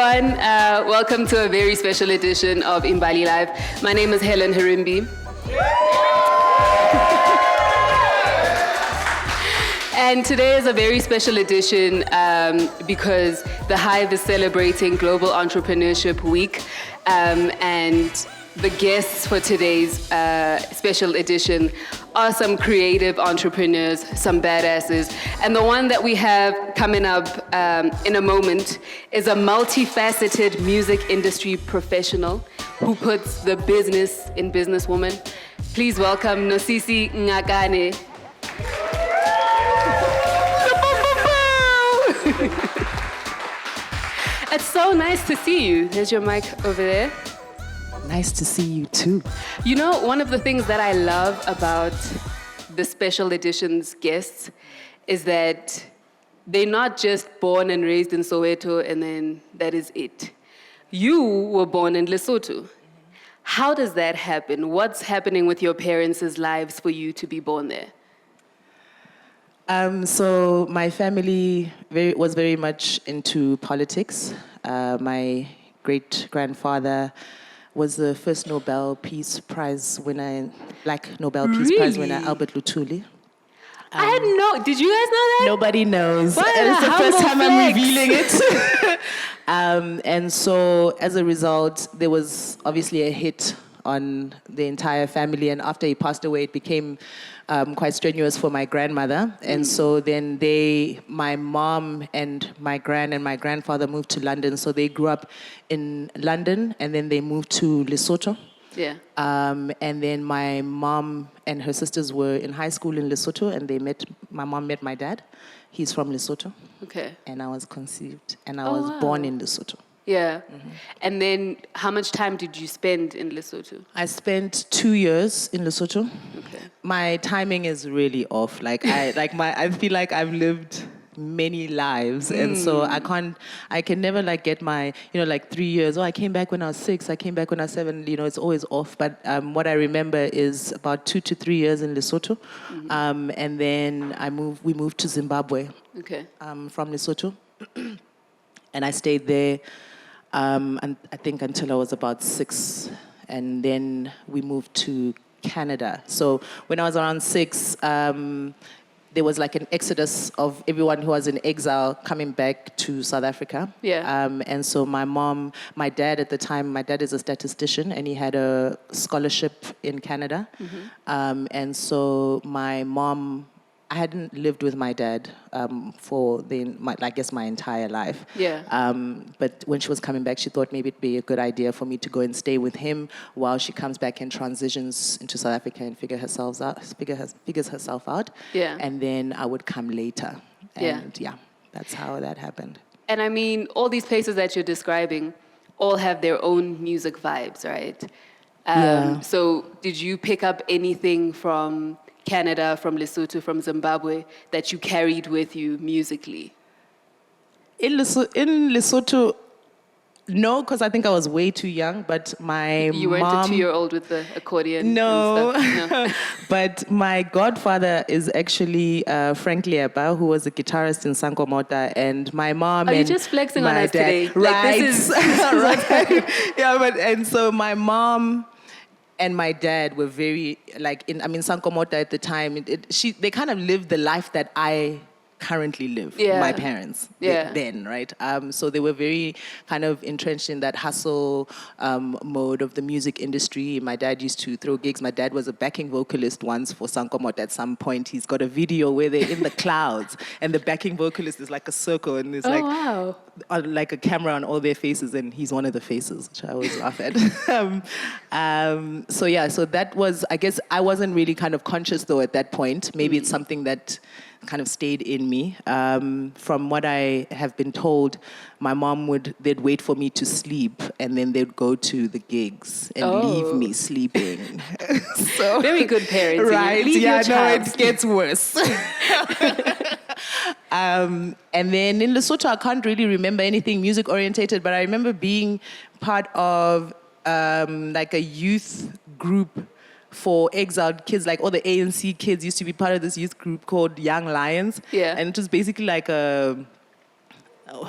everyone. Welcome to a very special edition of Imbali Live. My name is Helen Herimbi. And today is a very special edition because the Hive is celebrating Global Entrepreneurship Week. And the guests for today's special edition are some creative entrepreneurs, some badasses. And the one that we have coming up in a moment is a multifaceted music industry professional who puts the business in businesswoman. Please welcome Nosisi Ngakane. It's so nice to see you. There's your mic over there. Nice to see you too. You know, one of the things that I love about the special editions guests is that they're not just born and raised in Soweto and then that is it. You were born in Lesotho. How does that happen? What's happening with your parents' lives for you to be born there? So my family was very much into politics. My great-grandfather was the first Nobel Peace Prize winner, Black Nobel Peace Prize winner, Albert Lutuli. I had did you guys know that? Nobody knows. What And it's the first time flex. I'm revealing it. And so as a result, there was obviously a hit on the entire family. And after he passed away, it became quite strenuous for my grandmother. And so then my mom and my grandfather moved to London. So they grew up in London and then they moved to Lesotho. Yeah. And then my mom and her sisters were in high school in Lesotho and my mom met my dad. He's from Lesotho. Okay. And I was conceived and I was born in Lesotho. Yeah. Mm-hmm. And then how much time did you spend in Lesotho? I spent 2 years in Lesotho. Okay. My timing is really off. I feel like I've lived many lives. And so I can never get my, 3 years. Oh, I came back when I was 6. I came back when I was 7. It's always off. But what I remember is about 2 to 3 years in Lesotho. Mm-hmm. And then we moved to Zimbabwe. Okay. From Lesotho. And I stayed there. And I think until I was about 6, and then we moved to Canada. So when I was around 6, there was an exodus of everyone who was in exile coming back to South Africa. Yeah. And so my dad at the time, my dad is a statistician, and he had a scholarship in Canada. Mm-hmm. And so my mom, I hadn't lived with my dad for my entire life. Yeah. But when she was coming back, she thought maybe it'd be a good idea for me to go and stay with him while she comes back and transitions into South Africa and figures herself out. Yeah. And then I would come later. And that's how that happened. And I mean, all these places that you're describing all have their own music vibes, right? So did you pick up anything from Canada, from Lesotho, from Zimbabwe, that you carried with you musically? In Lesotho, no, because I think I was way too young, but You weren't a 2-year-old with the accordion? No. And stuff? No. But my godfather is actually Frank Lieba, who was a guitarist in Sanko Mota, and my mom and you're just flexing on us today. Right. This is right. And so my mom and my dad were very, Sanko Mota at the time, they kind of lived the life that I currently live, my parents, then, right? So they were very kind of entrenched in that hustle mode of the music industry. My dad used to throw gigs. My dad was a backing vocalist once for Sanko Mota. At some point, he's got a video where they're in the clouds, and the backing vocalist is like a circle, and there's like a camera on all their faces, and he's one of the faces, which I always laugh at. So that was, I guess, I wasn't really kind of conscious though at that point. Maybe it's something that kind of stayed in me. From what I have been told, my mom they'd wait for me to sleep, and then they'd go to the gigs and leave me sleeping. So, very good parenting. Right? It gets worse. And then in Lesotho, I can't really remember anything music orientated, but I remember being part of a youth group for exiled kids, all the ANC kids used to be part of this youth group called Young Lions. Yeah. And it was basically like a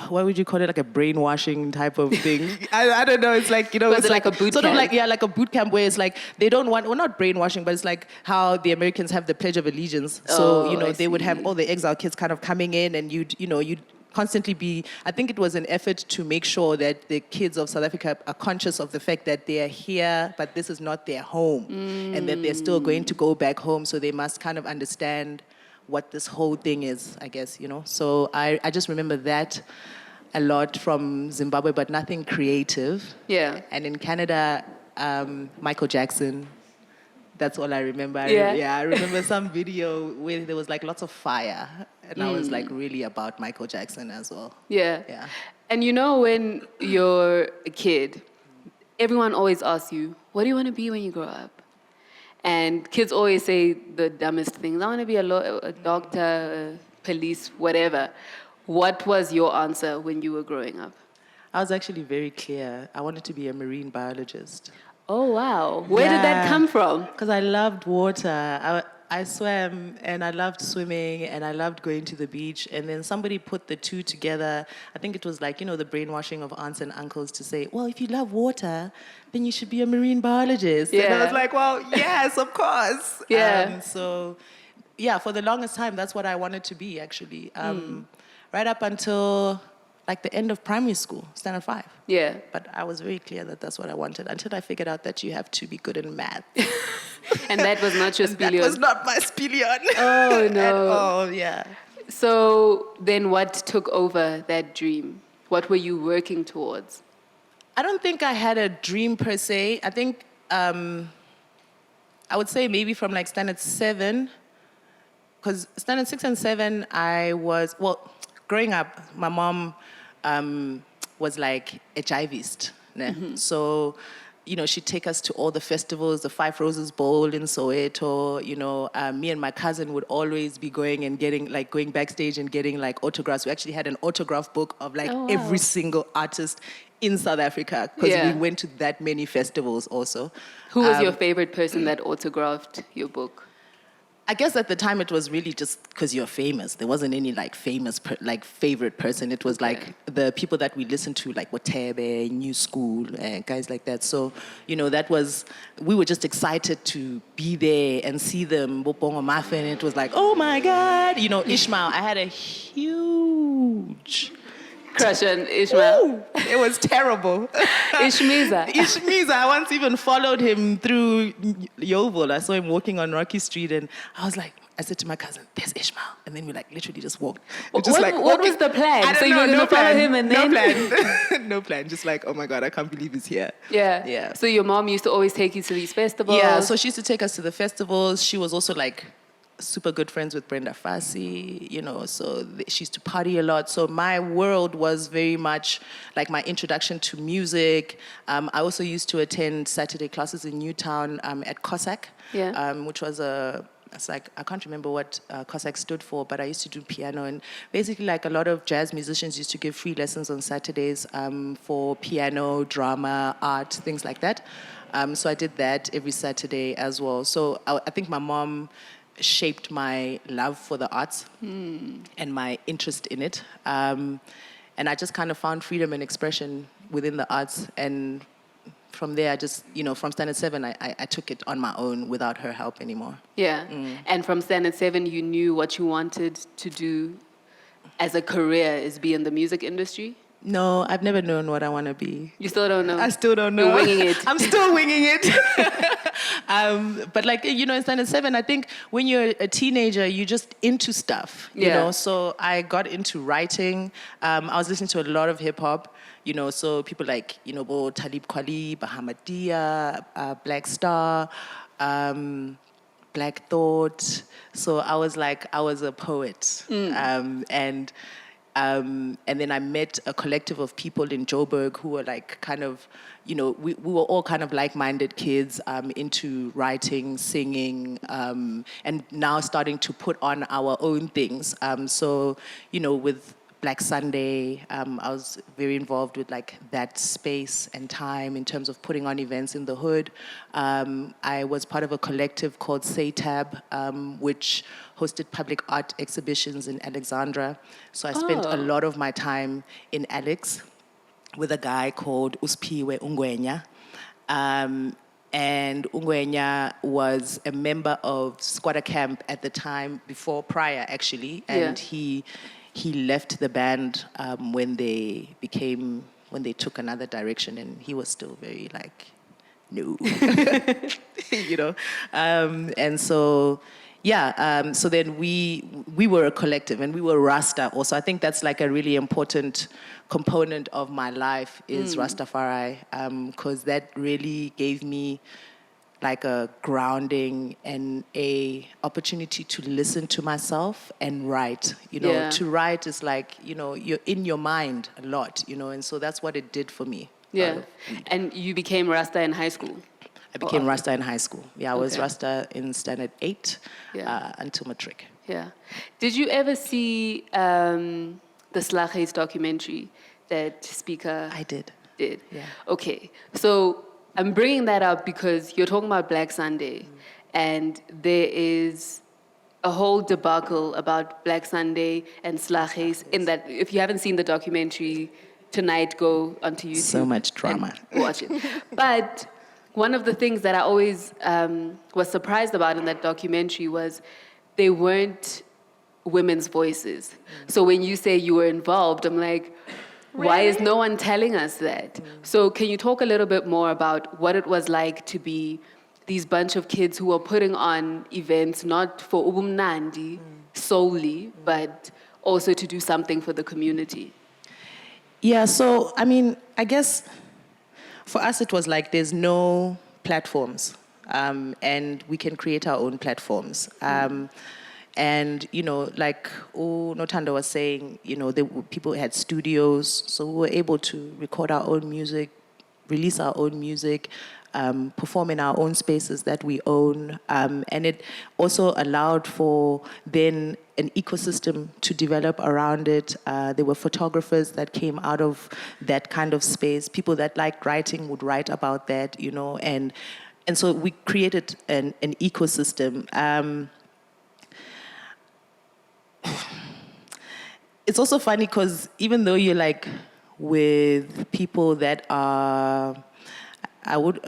what would you call it? Like a brainwashing type of thing. I don't know. It's like, Was it's it like a boot sort camp? of like, like a boot camp where it's like they don't want, well, not brainwashing, but it's like how the Americans have the Pledge of Allegiance. So, I they would have see. all the exile kids kind of coming in, and you'd constantly be, I think it was an effort to make sure that the kids of South Africa are conscious of the fact that they are here, but this is not their home, and that they're still going to go back home. So they must kind of understand what this whole thing is, I guess, So I just remember that a lot from Zimbabwe, but nothing creative. Yeah. And in Canada, Michael Jackson. That's all I remember. I remember some video where there was like lots of fire, and I was like really about Michael Jackson as well. Yeah. Yeah. And when you're a kid, everyone always asks you, what do you want to be when you grow up? And kids always say the dumbest things. I want to be a doctor, a police, whatever. What was your answer when you were growing up? I was actually very clear. I wanted to be a marine biologist. Oh, wow. Where did that come from? Because I loved water. I swam, and I loved swimming, and I loved going to the beach. And then somebody put the two together. I think it was like, the brainwashing of aunts and uncles to say, well, if you love water, then you should be a marine biologist. Yeah. And I was like, well, yes, of course. Yeah. For the longest time, that's what I wanted to be, actually. Right up until like the end of primary school, standard 5. Yeah. But I was very clear that that's what I wanted until I figured out that you have to be good in math. And that was not your spilion? That was not my spilion. Oh, no. At all, yeah. So then what took over that dream? What were you working towards? I don't think I had a dream per se. I think I would say maybe from like standard 7, because standard 6 and 7, I was, growing up, my mom was like HIVist. Mm-hmm. So, she'd take us to all the festivals, the Five Roses Bowl in Soweto. Me and my cousin would always be going and going backstage and getting like autographs. We actually had an autograph book of like every single artist in South Africa, because we went to that many festivals also. Who was your favorite person that autographed your book? I guess at the time it was really just because you're famous. There wasn't any like famous favorite person. It was like the people that we listened to, like Watebe, New School, and guys like that. So, we were just excited to be there and see them. Bobongo Muffin. It was like, oh my God. Ishmael. I had a huge crush on Ishmael. Ooh, it was terrible. Ishmiza. I once even followed him through Yeovil. I saw him walking on Rocky Street, and I said to my cousin, there's Ishmael. And then we literally just walked. What was the plan? I don't so you know, were going to follow him and then? No plan. No plan. Just like, oh my God, I can't believe he's here. Yeah. So your mom used to always take you to these festivals? Yeah, so she used to take us to the festivals. She was also like super good friends with Brenda Fassie, so she used to party a lot. So my world was very much like my introduction to music. I also used to attend Saturday classes in Newtown at Cossack, which was I can't remember what Cossack stood for, but I used to do piano. And basically, like a lot of jazz musicians used to give free lessons on Saturdays for piano, drama, art, things like that. So I did that every Saturday as well. So I think my mom shaped my love for the arts and my interest in it. And I just kind of found freedom and expression within the arts. And from there, I just, from standard 7, I took it on my own without her help anymore. Yeah. And from standard 7, you knew what you wanted to do as a career is be in the music industry? No, I've never known what I want to be. You still don't know? I still don't know. You're winging it. I'm still winging it. But in standard 7, I think when you're a teenager, you're just into stuff, you know. So I got into writing. I was listening to a lot of hip hop, so people like, Bo Talib Kweli, Bahamadia, Black Star, Black Thought. So I was a poet. And then I met a collective of people in Joburg who were like kind of, we were all kind of like-minded kids into writing, singing, and now starting to put on our own things. So, with Black Sunday. I was very involved with like that space and time in terms of putting on events in the hood. I was part of a collective called SATAB, which hosted public art exhibitions in Alexandra. So I spent a lot of my time in Alex with a guy called Simphiwe Ngwenya. And Ngwenya was a member of Squatter Camp at the time, prior actually, and he left the band when they took another direction, and he was still very like, no, you know, and so. Yeah, so then we were a collective, and we were Rasta also. I think that's like a really important component of my life is Rastafari, because that really gave me like a grounding and a opportunity to listen to myself and write. You know, to write is like, you know, you're in your mind a lot, you know, and so that's what it did for me. Yeah, and you became Rasta in high school? I became Rasta in high school. Yeah, I was Rasta in standard 8 until matric. Yeah. Did you ever see the Slaghuis documentary that Speaker I did. Yeah. Okay. So I'm bringing that up because you're talking about Black Sunday, and there is a whole debacle about Black Sunday and Slaghuis in that if you haven't seen the documentary, tonight go onto YouTube. So much drama. Watch it. But one of the things that I always was surprised about in that documentary was they weren't women's voices. So when you say you were involved, I'm like, why is no one telling us that? So can you talk a little bit more about what it was like to be these bunch of kids who were putting on events not for ubumnandi solely, but also to do something for the community? Yeah, so I mean, I guess for us, it was like there's no platforms, and we can create our own platforms. And, you know, like Notando was saying, you know, people had studios, so we were able to record our own music, release our own music, perform in our own spaces that we own. And it also allowed for then an ecosystem to develop around it. There were photographers that came out of that kind of space. People that liked writing would write about that, you know, and so we created an ecosystem. It's also funny because even though you're like with people that are, I would,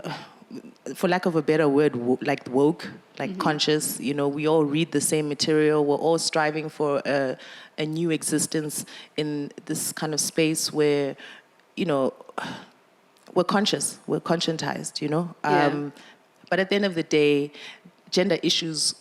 for lack of a better word, like woke, like conscious, you know, we all read the same material. We're all striving for a new existence in this kind of space where, you know, we're conscious, we're conscientized, you know. But at the end of the day, gender issues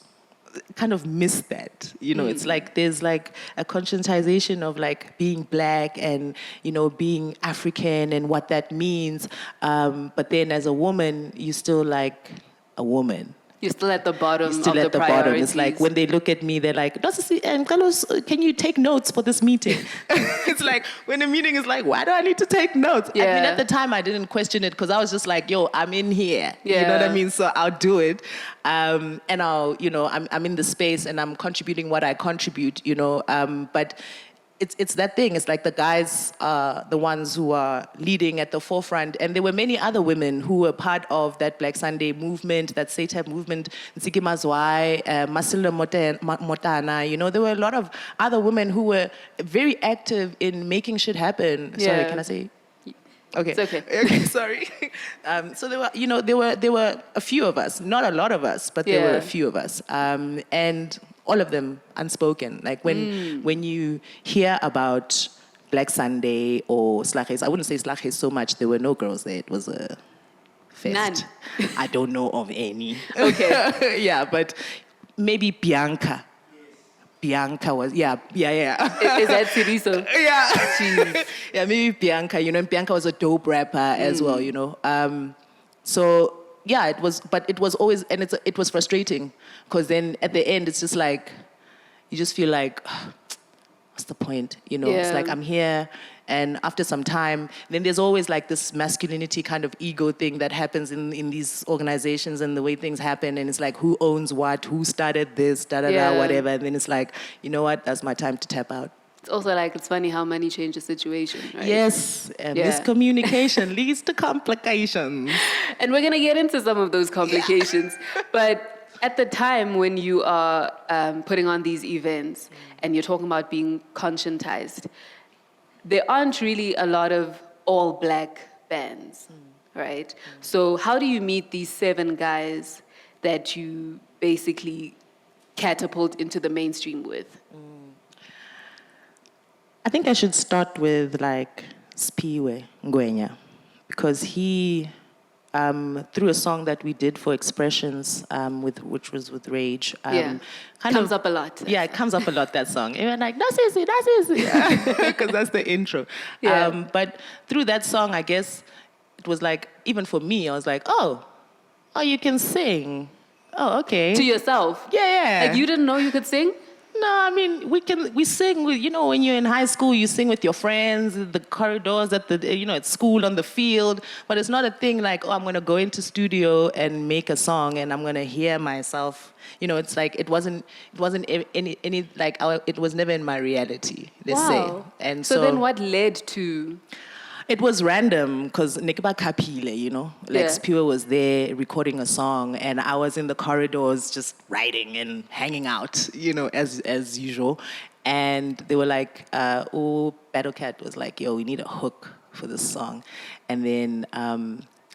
kind of miss that, you know. It's like there's like a conscientization of like being black and, you know, being African and what that means, but then as a woman you're still like a woman. You're still at the bottom of the priorities. It's like when they look at me, they're like, Nosisi, and Carlos, can you take notes for this meeting? It's like, when the meeting is like, why do I need to take notes? I mean, at the time, I didn't question it because I was just like, yo, I'm in here. You know what I mean? So I'll do it. And I'll, you know, I'm in the space and I'm contributing what I contribute, you know. But it's that thing. It's like the guys are the ones who are leading at the forefront. And there were many other women who were part of that Black Sunday movement, that SATAB movement, Ntsiki Mazwai, Masilo Motana. You know, there were a lot of other women who were very active in making shit happen. Sorry, can I say? Okay. It's okay. Okay, sorry. So there were, you know, there were a few of us, not a lot of us, but there were a few of us. And all of them unspoken. Like when you hear about Black Sunday or Slaghuis, I wouldn't say Slaghuis so much. There were no girls there. It was a fest. None. I don't know of any. Okay. Yeah, but maybe Bianca. Bianca was, Is that Siriso? Yeah. Jeez. Yeah, maybe Bianca, you know, and Bianca was a dope rapper as well, you know. So, yeah, it was always, and it was frustrating because then at the end, it's just like, you just feel like, what's the point? You know, it's like, I'm here. And after some time, then there's always like this masculinity kind of ego thing that happens in these organizations and the way things happen. And it's like, who owns what? Who started this? Whatever. And then it's like, you know what? That's my time to tap out. It's also like, it's funny how money changes situation, right? Yes, and Yeah. miscommunication leads to complications. And we're going to get into some of those complications. But at the time when you are putting on these events and you're talking about being conscientized, there aren't really a lot of all-black bands, right? So how do you meet these 7 guys that you basically catapult into the mainstream with? I think I should start with like Simphiwe Ngwenya, because he, through a song that we did for Expressions, which was with Rage, Comes up a lot. Yeah, it comes up a lot, that song. And we're like, Nosisi, because that's the intro. Yeah. But through that song, I guess it was like, even for me, I was like, oh, you can sing. Oh, okay. To yourself? Yeah. Like, you didn't know you could sing? No, I mean, we sing with, when you're in high school, you sing with your friends, the corridors at school, on the field, but it's not a thing like, I'm going to go into studio and make a song and I'm going to hear myself. It's like, it wasn't any like, it was never in my reality, let's say. And so then what led to? It was random because Nikiba Kapile, Simphiwe was there recording a song and I was in the corridors just writing and hanging out, as usual. And they were like, Battle Cat was like, yo, we need a hook for this song. And then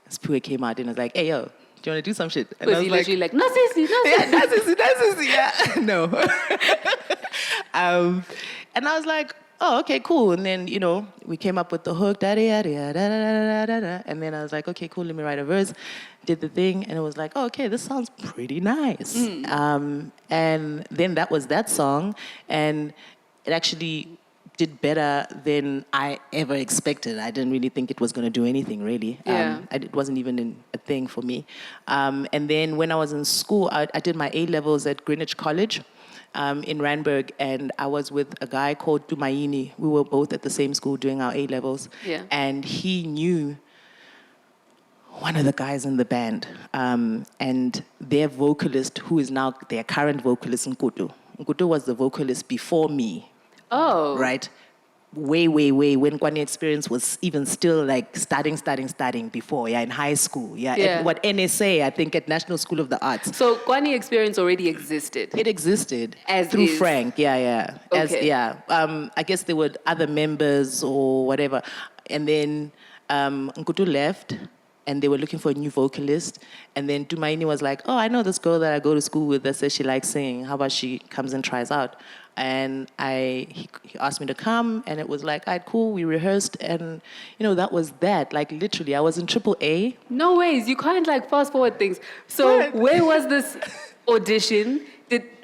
Simphiwe came out and was like, hey, yo, do you want to do some shit? And was he literally like, Nosisi, yeah, no. And I was like, oh, okay, cool. And then, we came up with the hook, and then I was like, okay, cool, let me write a verse. Did the thing, and it was like, oh, okay, this sounds pretty nice. And then that was that song, and it actually did better than I ever expected. I didn't really think it was going to do anything, really. It wasn't even a thing for me. And then when I was in school, I did my A-levels at Greenwich College. In Randburg, and I was with a guy called Tumaini. We were both at the same school doing our A-levels. Yeah. And he knew one of the guys in the band. And their vocalist, who is now their current vocalist, Nkutu. Nkutu was the vocalist before me. Oh. Right? Way, when Kwani Experience was even still like starting before, in high school. At NSA, I think at National School of the Arts. So Kwani Experience already existed? It existed. As through is. Frank, yeah. Okay. I guess there were other members or whatever. And then Nkutu left, and they were looking for a new vocalist. And then Tumaini was like, oh, I know this girl that I go to school with that says she likes singing. How about she comes and tries out? And he asked me to come, and it was like, all right, cool, we rehearsed, and, that was that. Like, literally, I was in AAA. No ways, you can't, like, fast forward things. So What? where was this audition?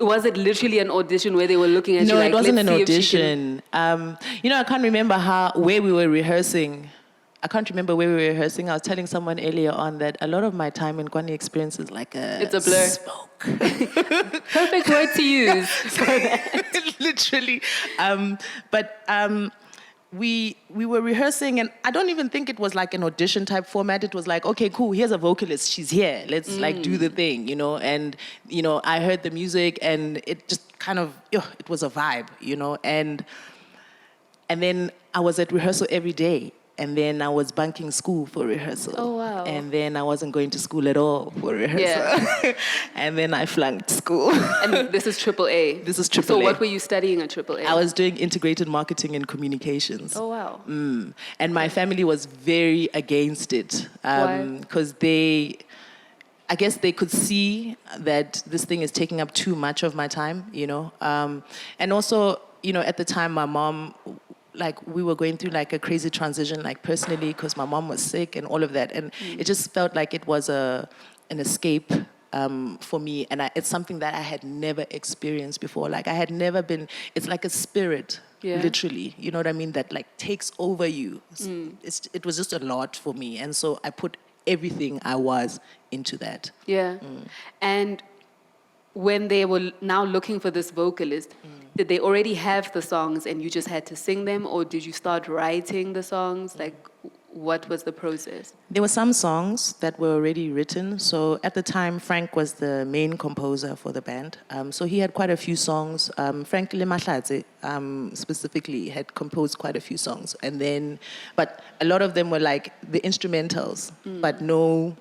Was it literally an audition where they were looking at you like, No, it wasn't let's an see if she can... audition. I can't remember where we were rehearsing. I was telling someone earlier on that a lot of my time in Kwani Experience is like it's a blur. Smoke. Perfect word to use for that. Literally. We were rehearsing, and I don't even think it was like an audition type format. It was like, okay, cool, here's a vocalist, she's here, let's like do the thing, and I heard the music, and it just kind of, it was a vibe, and then I was at rehearsal every day. And then I was bunking school for rehearsal. Oh, wow. And then I wasn't going to school at all for rehearsal. Yeah. And then I flunked school. And this is AAA. This is AAA. So what were you studying at AAA? I was doing integrated marketing and communications. Oh, wow. And my family was very against it. Why? Because I guess they could see that this thing is taking up too much of my time, And also, at the time, my mom... like we were going through like a crazy transition, like personally, because my mom was sick and all of that. And it just felt like it was an escape for me. And it's something that I had never experienced before. Like I had never been, it's like a spirit, literally, you know what I mean? That like takes over you. It was just a lot for me. And so I put everything I was into that. Yeah. And when they were now looking for this vocalist, did they already have the songs and you just had to sing them, or did you start writing the songs? Like, what was the process? There were some songs that were already written. So at the time, Frank was the main composer for the band. So he had quite a few songs. Frank Lemahlatse specifically had composed quite a few songs. And then, but a lot of them were like the instrumentals, but no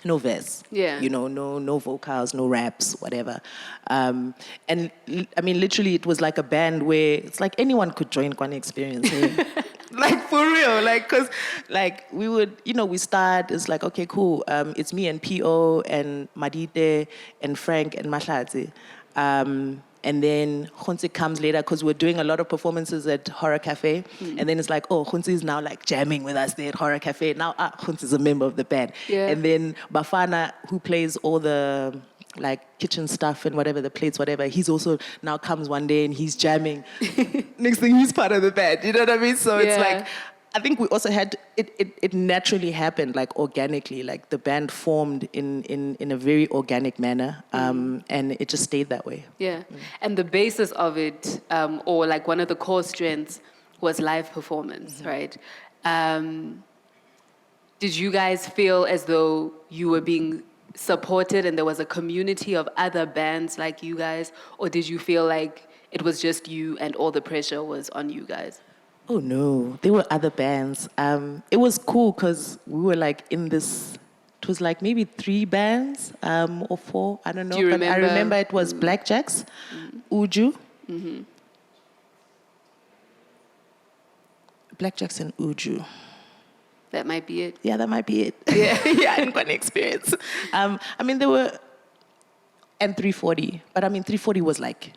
verse. Yeah. You know, no vocals, no raps, whatever. And I mean, literally, it was like a band where it's like anyone could join Kwani Experience. Like, for real. Like, because, like, we would, we start, it's like, okay, cool. It's me and P.O. and Madite and Frank and Mahlatse. And then Khonsi comes later because we're doing a lot of performances at Horror Cafe. And then it's like, oh, Khonsi is now like jamming with us there at Horror Cafe. Now, Khonsi is a member of the band. Yeah. And then Bafana, who plays all the like kitchen stuff and whatever, the plates, whatever, he's also now comes one day and he's jamming. Next thing, he's part of the band. You know what I mean? So it's like, I think we also had, it naturally happened, like organically, like the band formed in a very organic manner, and it just stayed that way. Yeah, and the basis of it, or like one of the core strengths, was live performance, right? Did you guys feel as though you were being supported and there was a community of other bands like you guys, or did you feel like it was just you and all the pressure was on you guys? Oh no, there were other bands. It was cool because we were like in this, it was like maybe 3 bands or 4, I don't know. Do you but remember? I remember it was Blackjacks, Uju. Blackjacks and Uju. That might be it. Yeah, that might be it. Yeah. Yeah, in Kwani Experience. I mean, there were, and 340, but I mean, 340 was like,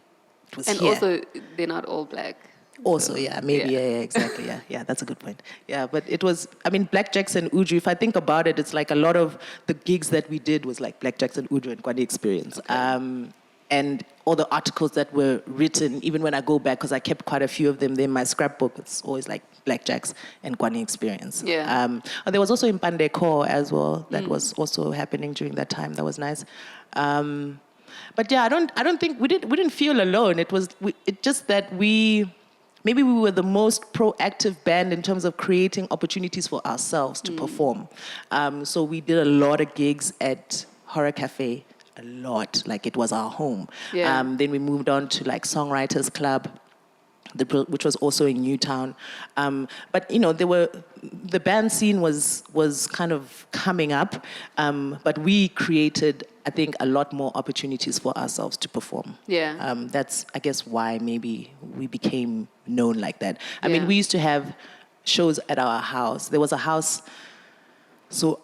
it was And here. also, they're not all black. Also, So, yeah, maybe, yeah, exactly, yeah, that's a good point. Yeah, but it was, I mean, Blackjacks and Uju, if I think about it, it's like a lot of the gigs that we did was like Blackjacks and Uju and Kwani Experience. Okay. And all the articles that were written, even when I go back, because I kept quite a few of them there in my scrapbook, it's always like Blackjacks and Kwani Experience. Yeah. And there was also Impande Core as well, that was also happening during that time. That was nice. But yeah, I don't think we didn't feel alone. It just that maybe we were the most proactive band in terms of creating opportunities for ourselves to perform. So we did a lot of gigs at Horror Cafe, a lot, like it was our home. Yeah. Then we moved on to like Songwriters Club, which was also in Newtown. But the band scene was kind of coming up, but we created, I think, a lot more opportunities for ourselves to perform. Yeah. That's, I guess, why maybe we became known like that. I mean, Yeah. we used to have shows at our house. There was a house, so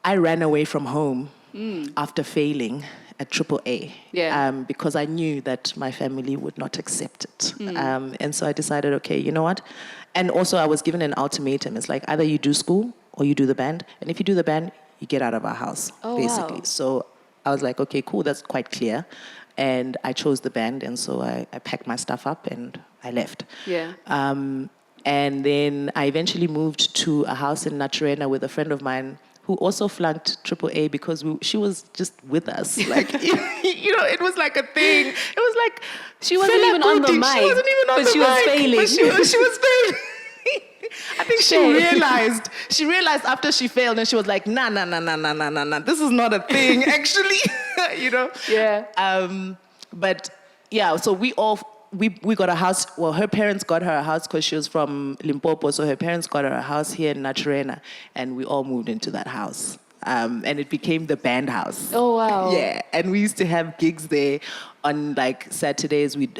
I ran away from home after failing at AAA, because I knew that my family would not accept it. And so I decided, okay, you know what? And also I was given an ultimatum. It's like either you do school or you do the band. And if you do the band, you get out of our house, basically. Wow. So I was like, okay, cool, that's quite clear. And I chose the band, and so I packed my stuff up and I left. Yeah. And then I eventually moved to a house in Naturena with a friend of mine who also flunked AAA because she was just with us. Like, it was like a thing. It was like, She wasn't even on the mic. She wasn't even on but the she was mic, failing. But she was failing. I think she realized after she failed, and she was like, nah, this is not a thing, actually, Yeah. But yeah, so we got a house. Well, her parents got her a house because she was from Limpopo, so her parents got her a house here in Naturena, and we all moved into that house. And it became the band house. Oh, wow. Yeah, and we used to have gigs there. On like Saturdays, we'd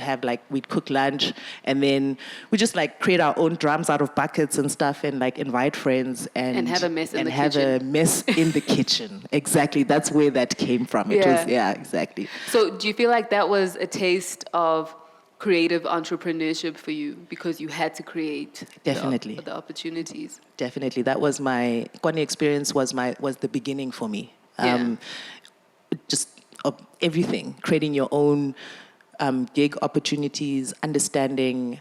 cook lunch, and then we just like create our own drums out of buckets and stuff, and like invite friends and have a mess in the have kitchen. a mess in the kitchen. Exactly, that's where that came from. It was exactly. So do you feel like that was a taste of creative entrepreneurship for you because you had to create Definitely the opportunities? Definitely, that was my Kwani Experience was the beginning for me. Just of everything, creating your own gig opportunities, understanding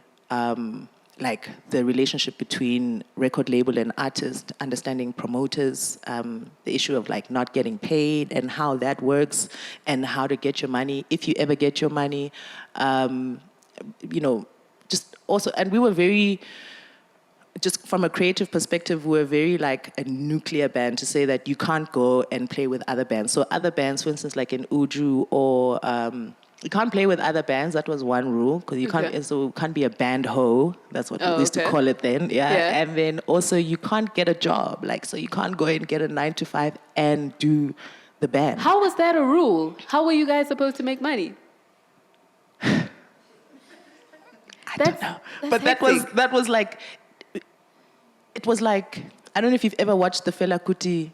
like the relationship between record label and artist, understanding promoters, the issue of like not getting paid and how that works, and how to get your money if you ever get your money. Just also, and we were very just from a creative perspective, we're very like a nuclear band to say that you can't go and play with other bands. So other bands, for instance, like in Uju or you can't play with other bands. That was one rule because you can't. Okay. So you can't be a band hoe. That's what we used to call it then. Yeah. And then also you can't get a job. Like so you can't go and get a 9-to-5 and do the band. How was that a rule? How were you guys supposed to make money? I don't know. But that was like. It was like, I don't know if you've ever watched the Fela Kuti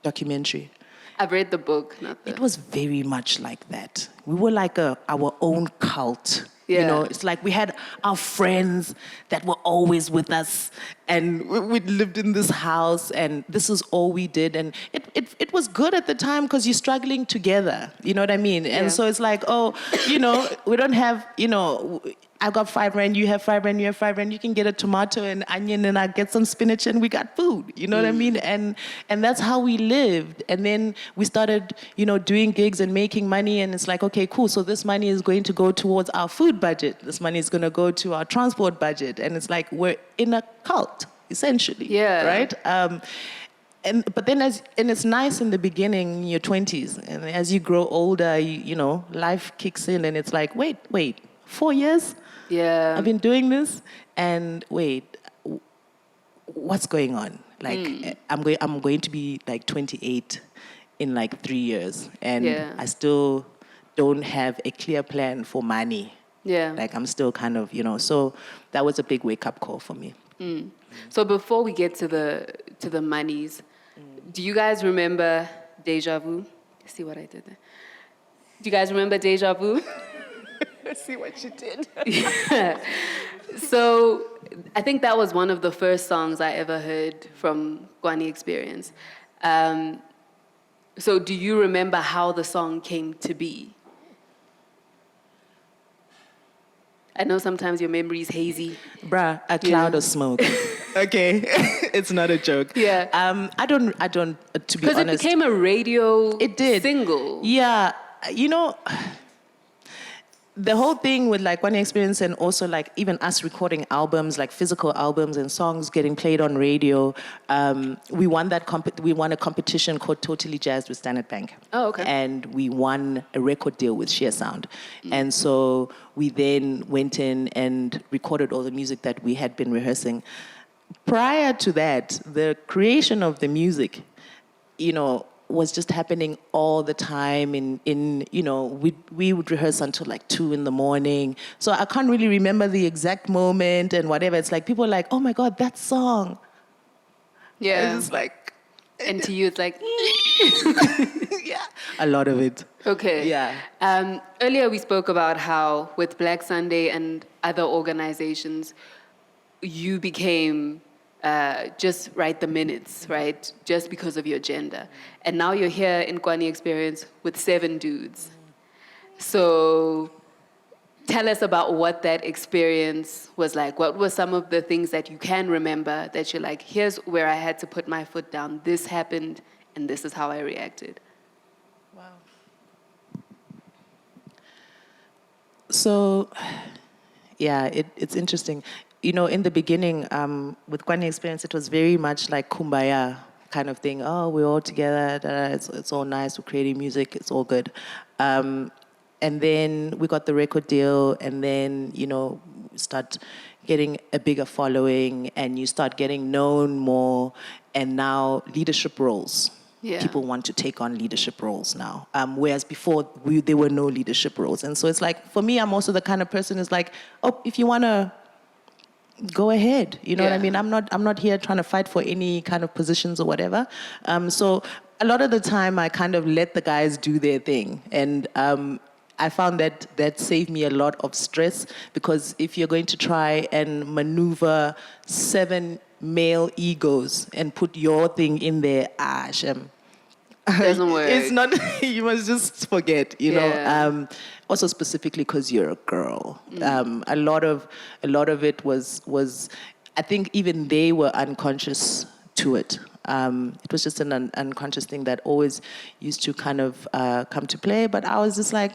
documentary. I've read the book. It was very much like that. We were like our own cult. Yeah. You know, it's like we had our friends that were always with us, and we lived in this house, and this is all we did. And it was good at the time because you're struggling together. You know what I mean? Yeah. And so it's like, oh, you know, we don't have, you know, I got 5 rand, you have 5 rand, you have 5 rand. You can get a tomato and onion, and I get some spinach, and we got food. You know what I mean? And that's how we lived. And then we started, you know, doing gigs and making money. And it's like, okay, cool. So this money is going to go towards our food budget. This money is going to go to our transport budget. And it's like we're in a cult, essentially. Yeah. Right. But then it's nice in the beginning, in your 20s, and as you grow older, you know, life kicks in, and it's like, wait, 4 years. Yeah. I've been doing this, and wait, what's going on? Like, I'm going to be like 28 in like 3 years, and I still don't have a clear plan for money. Yeah. Like, I'm still kind of, you know, so that was a big wake-up call for me. So before we get to the monies, do you guys remember Deja Vu? See what I did there? Do you guys remember Deja Vu? See what you did. Yeah. So I think that was one of the first songs I ever heard from Kwani Experience. So do you remember how the song came to be? I know sometimes your memory is hazy. Bruh, a cloud of smoke. Okay, it's not a joke. Yeah. I don't. To be honest, because it became a radio single. single. Yeah, you know, the whole thing with like Kwani Experience, and also like even us recording albums, like physical albums and songs getting played on radio. We won we won a competition called Totally Jazzed with Standard Bank. Oh, okay. And we won a record deal with Sheer Sound. And so we then went in and recorded all the music that we had been rehearsing. Prior to that, the creation of the music, you know, was just happening all the time. In you know, we would rehearse until like 2 a.m. So I can't really remember the exact moment and whatever. It's like people are like, oh my God, that song. Yeah. It's like, and to you, it's like, yeah, a lot of it. okay. Yeah. Earlier we spoke about how with Black Sunday and other organizations, you became just write the minutes, right? Just because of your gender. And now you're here in Kwani Experience with 7 dudes. So tell us about what that experience was like. What were some of the things that you can remember that you're like, here's where I had to put my foot down. This happened, and this is how I reacted. Wow. So, yeah, it's interesting. You know, in the beginning, with Kwani Experience, it was very much like kumbaya kind of thing. Oh, we're all together. It's all nice. We're creating music. It's all good. And then we got the record deal, and then, you know, start getting a bigger following, and you start getting known more, and now leadership roles. Yeah. People want to take on leadership roles now, whereas before there were no leadership roles. And so it's like, for me, I'm also the kind of person who's like, oh, if you want to, go ahead. You know what I mean? I'm not here trying to fight for any kind of positions or whatever. So a lot of the time I kind of let the guys do their thing. And I found that saved me a lot of stress, because if you're going to try and maneuver 7 male egos and put your thing in there, Shem. Doesn't work. It's not, you must just forget, you know. Also specifically because you're a girl. A lot of it was, I think even they were unconscious to it. It was just an unconscious thing that always used to kind of come to play. But I was just like,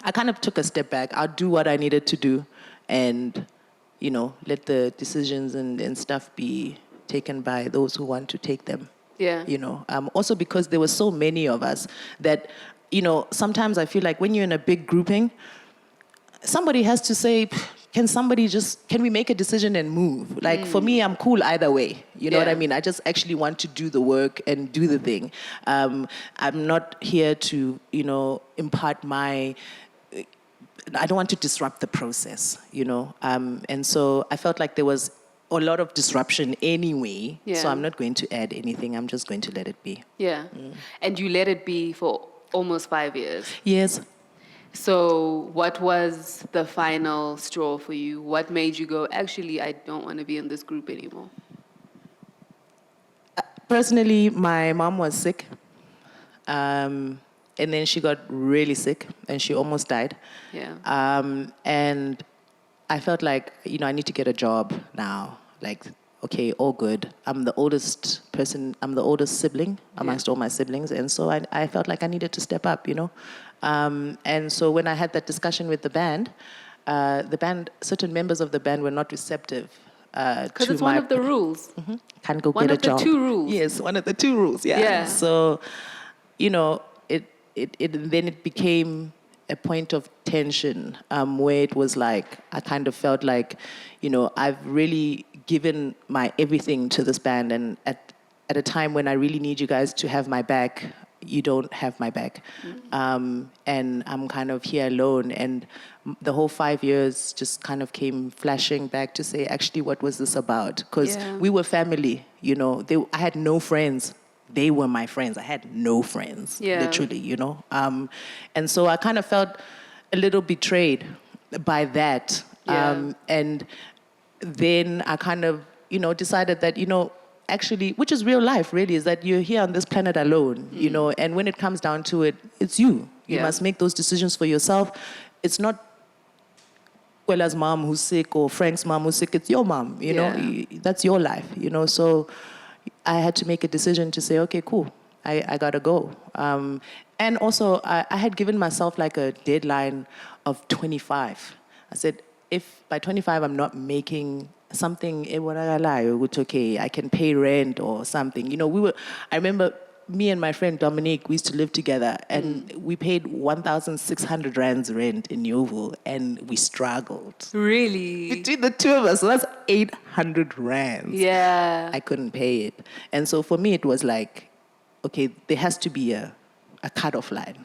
I kind of took a step back. I'll do what I needed to do, and let the decisions and stuff be taken by those who want to take them. Yeah. Also because there were so many of us that, sometimes I feel like when you're in a big grouping, somebody has to say, can we make a decision and move? Like, for me, I'm cool either way. You know what I mean? I just actually want to do the work and do the thing. I'm not here to, impart I don't want to disrupt the process, and so I felt like there was a lot of disruption anyway, so I'm not going to add anything. I'm just going to let it be. Yeah. And you let it be for almost 5 years. Yes. So what was the final straw for you? What made you go, actually, I don't want to be in this group anymore? Personally, my mom was sick. And then she got really sick and she almost died. Yeah. And I felt like, I need to get a job now. Like, okay, all good. I'm the oldest sibling amongst all my siblings. And so I felt like I needed to step up, And so when I had that discussion with the band, certain members of the band were not receptive. Because it's one of the rules. Mm-hmm. Can't go get a job. One of the 2 rules. Yes, one of the 2 rules, yeah. So, then it became a point of tension where it was like, I kind of felt like, I've really given my everything to this band, and at a time when I really need you guys to have my back, you don't have my back. And I'm kind of here alone, and the whole 5 years just kind of came flashing back to say, actually, what was this about? Because we were family, I had no friends. They were my friends. I had no friends, literally, And so I kind of felt a little betrayed by that. And then I kind of, decided that, actually, which is real life, really, is that you're here on this planet alone, and when it comes down to it, it's you. You must make those decisions for yourself. It's not Kwela's mom who's sick or Frank's mom who's sick. It's your mom, That's your life, So I had to make a decision to say, okay, cool, I gotta go. And also, I had given myself like a deadline of 25. I said, if by 25 I'm not making something, it's okay, I can pay rent or something. I remember me and my friend Dominique, we used to live together, and we paid 1,600 rands rent in Yeovil, and we struggled. Really? Between the 2 of us, so that's 800 rands. Yeah. I couldn't pay it. And so for me, it was like, okay, there has to be a cutoff line,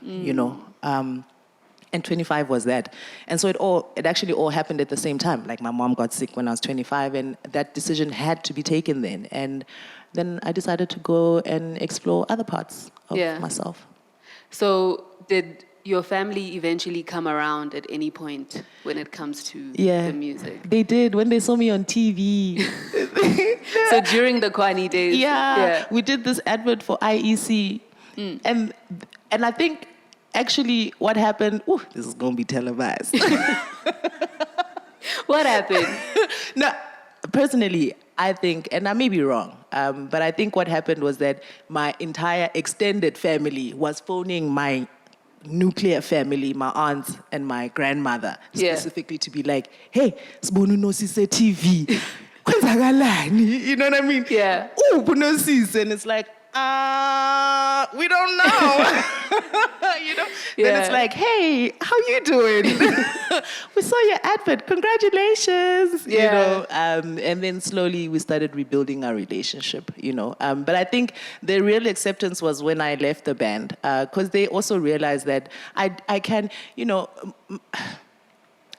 and 25 was that. And so it actually all happened at the same time. Like, my mom got sick when I was 25, and that decision had to be taken then. And then I decided to go and explore other parts of myself. So did your family eventually come around at any point when it comes to the music? They did, when they saw me on TV. So during the Kwani days? Yeah, we did this advert for IEC. And I think actually what happened, this is going to be televised. What happened? No, personally, I think, and I may be wrong, but I think what happened was that my entire extended family was phoning my nuclear family, my aunts and my grandmother, specifically to be like, hey, sibona uNosisi TV. Kwenzakalani? You know what I mean? Yeah. Oh, uNosisi. And it's like, we don't know. Then it's like, hey, how you doing? We saw your advert, congratulations. And then slowly we started rebuilding our relationship, But I think the real acceptance was when I left the band, because they also realized that I can,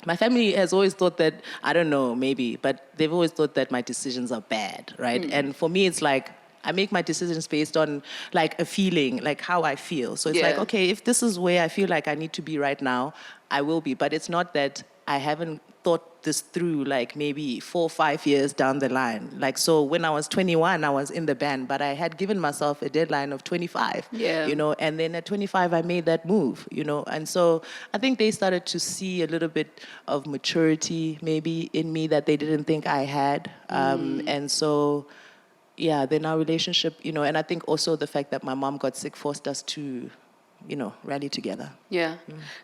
my family has always thought that, I don't know, maybe, but they've always thought that my decisions are bad, right? And for me, it's like, I make my decisions based on like a feeling, like how I feel. So it's like, okay, if this is where I feel like I need to be right now, I will be. But it's not that I haven't thought this through like maybe 4 or 5 years down the line. Like, so when I was 21, I was in the band, but I had given myself a deadline of 25, and then at 25, I made that move, And so I think they started to see a little bit of maturity maybe in me that they didn't think I had. And so, then our relationship, and I think also the fact that my mom got sick forced us to rally together. Yeah.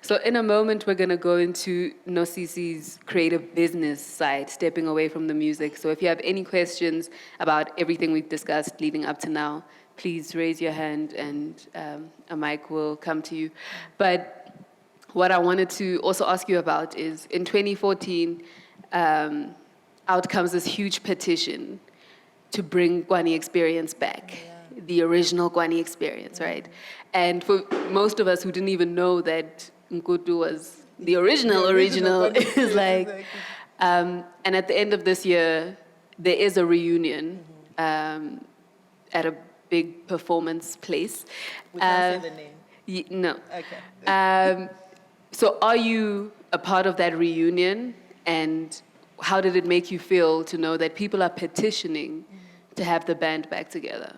So in a moment, we're going to go into Nosisi's creative business side, stepping away from the music. So if you have any questions about everything we've discussed leading up to now, please raise your hand and a mic will come to you. But what I wanted to also ask you about is in 2014, out comes this huge petition to bring Kwani Experience back, the original Kwani Experience, right? And for most of us who didn't even know that Nkutu was the original, is like, and at the end of this year, there is a reunion at a big performance place. We can't say the name. No. Okay. So are you a part of that reunion? And how did it make you feel to know that people are petitioning to have the band back together?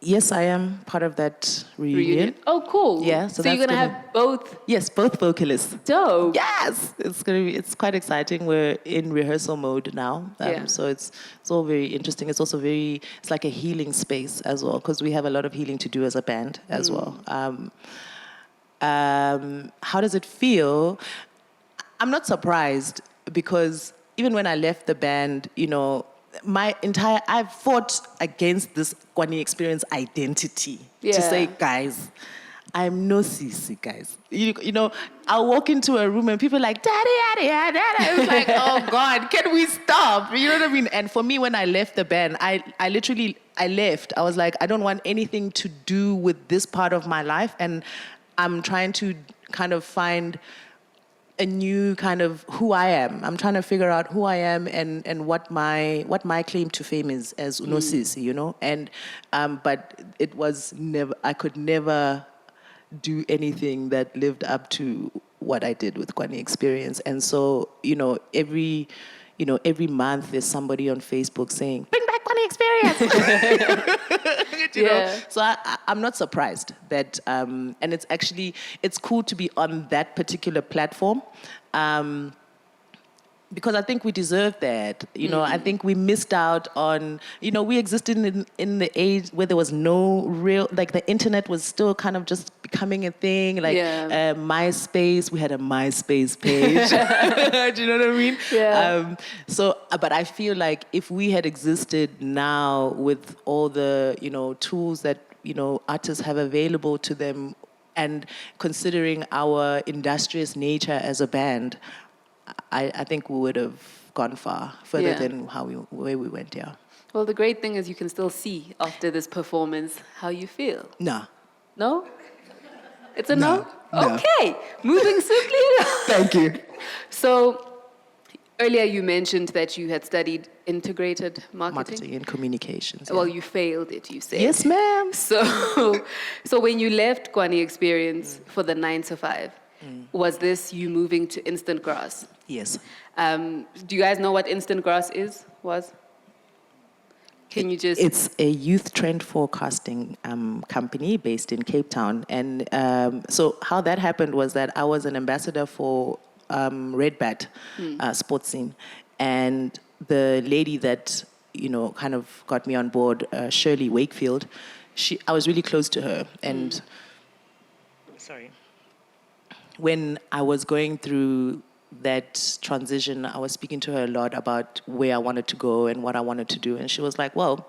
Yes, I am part of that reunion. Oh, cool. Yeah, so you're gonna have both. Yes, both vocalists. Dope. Yes, it's quite exciting. We're in rehearsal mode now, so it's all very interesting. It's also it's like a healing space as well, because we have a lot of healing to do as a band as well. How does it feel? I'm not surprised, because even when I left the band, I've fought against this Kwani Experience identity to say, guys, I'm Nosisi, guys. I'll walk into a room and people are like, daddy, daddy, daddy. I was like, oh God, can we stop? You know what I mean? And for me, when I left the band, I left. I was like, I don't want anything to do with this part of my life. And I'm trying to kind of find a new kind of who I am. I'm trying to figure out who I am and what my claim to fame is as Nosisi, And but it was never. I could never do anything that lived up to what I did with Kwani Experience. And so every month there's somebody on Facebook saying, "Bring back Kwani Experience." So I'm not surprised that, and it's cool to be on that particular platform, because I think we deserve that. I think we missed out on, we existed in the age where there was no real, like the internet was still kind of just becoming a thing, like MySpace, we had a MySpace page. Do you know what I mean? Yeah. But I feel like if we had existed now with all the, tools that, artists have available to them, and considering our industrious nature as a band, I think we would have gone further than where we went, Well, the great thing is you can still see after this performance how you feel. No. No? It's a no? No. Okay, moving swiftly. Thank you. So, earlier you mentioned that you had studied integrated marketing. Marketing and communications. Well, you failed it, you said. Yes, ma'am. So when you left Kwani Experience for the 9 to 5, was this you moving to Instant Grass? Yes. Do you guys know what Instant Grass was? Can you just... It's a youth trend forecasting company based in Cape Town. And so how that happened was that I was an ambassador for Red Bat sports scene. And the lady that, kind of got me on board, Shirley Wakefield, I was really close to her. And when I was going through that transition, I was speaking to her a lot about where I wanted to go and what I wanted to do. And she was like, well,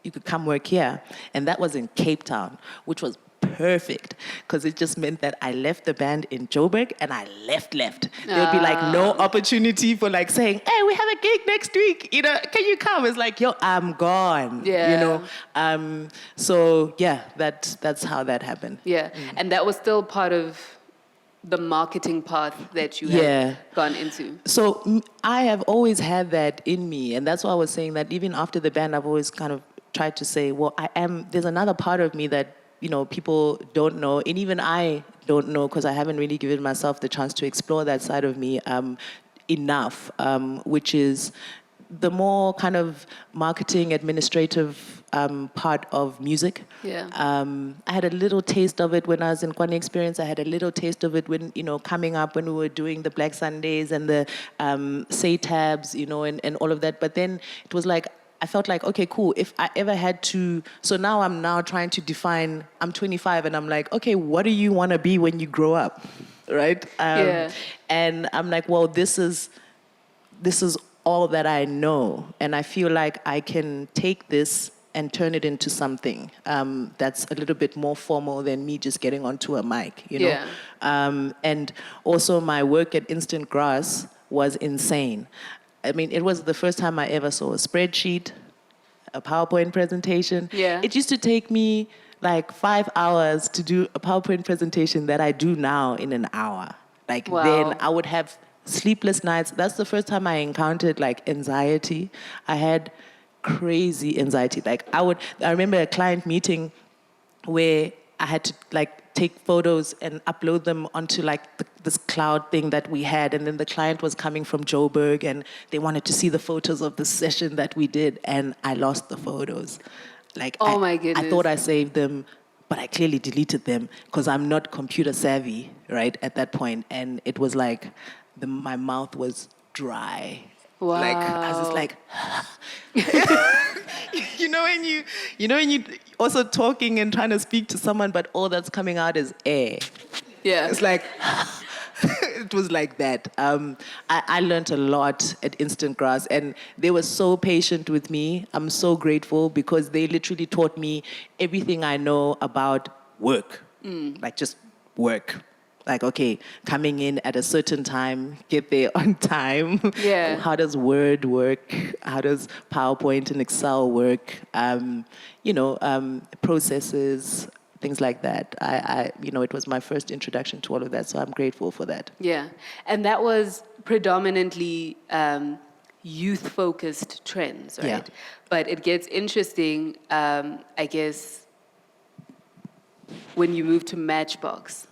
you could come work here. And that was in Cape Town, which was perfect, because it just meant that I left the band in Joburg and I left. There would be like no opportunity for like saying, hey, we have a gig next week, can you come? It's like, yo, I'm gone, So yeah, that's how that happened. Yeah, and that was still part of the marketing path that you had gone into. So I have always had that in me, and that's why I was saying that even after the band, I've always kind of tried to say, well, there's another part of me that, people don't know, and even I don't know, because I haven't really given myself the chance to explore that side of me enough, which is the more kind of marketing, administrative part of music. Yeah. I had a little taste of it when I was in Kwani Experience. I had a little taste of it when, coming up when we were doing the Black Sundays and the Say Tabs, and all of that. But then it was like, I felt like, okay, cool. If I ever had to, so now I'm trying to define, I'm 25 and I'm like, okay, what do you want to be when you grow up? Right? And I'm like, well, this is all that I know. And I feel like I can take this and turn it into something that's a little bit more formal than me just getting onto a mic, you know? And also my work at Instant Grass was insane. I mean, it was the first time I ever saw a spreadsheet, a PowerPoint presentation. It used to take me like 5 hours to do a PowerPoint presentation that I do now in an hour. Like then I would have sleepless nights. That's the first time I encountered like anxiety. I had crazy anxiety. Like I remember a client meeting where I had to like take photos and upload them onto like this cloud thing that we had, and then the client was coming from Joburg and they wanted to see the photos of the session that we did, and I lost the photos. Like my goodness. I thought I saved them, but I clearly deleted them because I'm not computer savvy, right, at that point. And it was like my mouth was dry. Wow. Like I was just like, you know when you also talking and trying to speak to someone, but all that's coming out is air. It's like, it was like that. I learned a lot at Instant Grass, and they were so patient with me. I'm so grateful because they literally taught me everything I know about work, like just work. Like, okay, coming in at a certain time, get there on time. How does Word work? How does PowerPoint and Excel work? Processes, things like that. It was my first introduction to all of that, so I'm grateful for that. Yeah, and that was predominantly youth-focused trends, right? Yeah. But it gets interesting, I guess, when you move to Matchbox.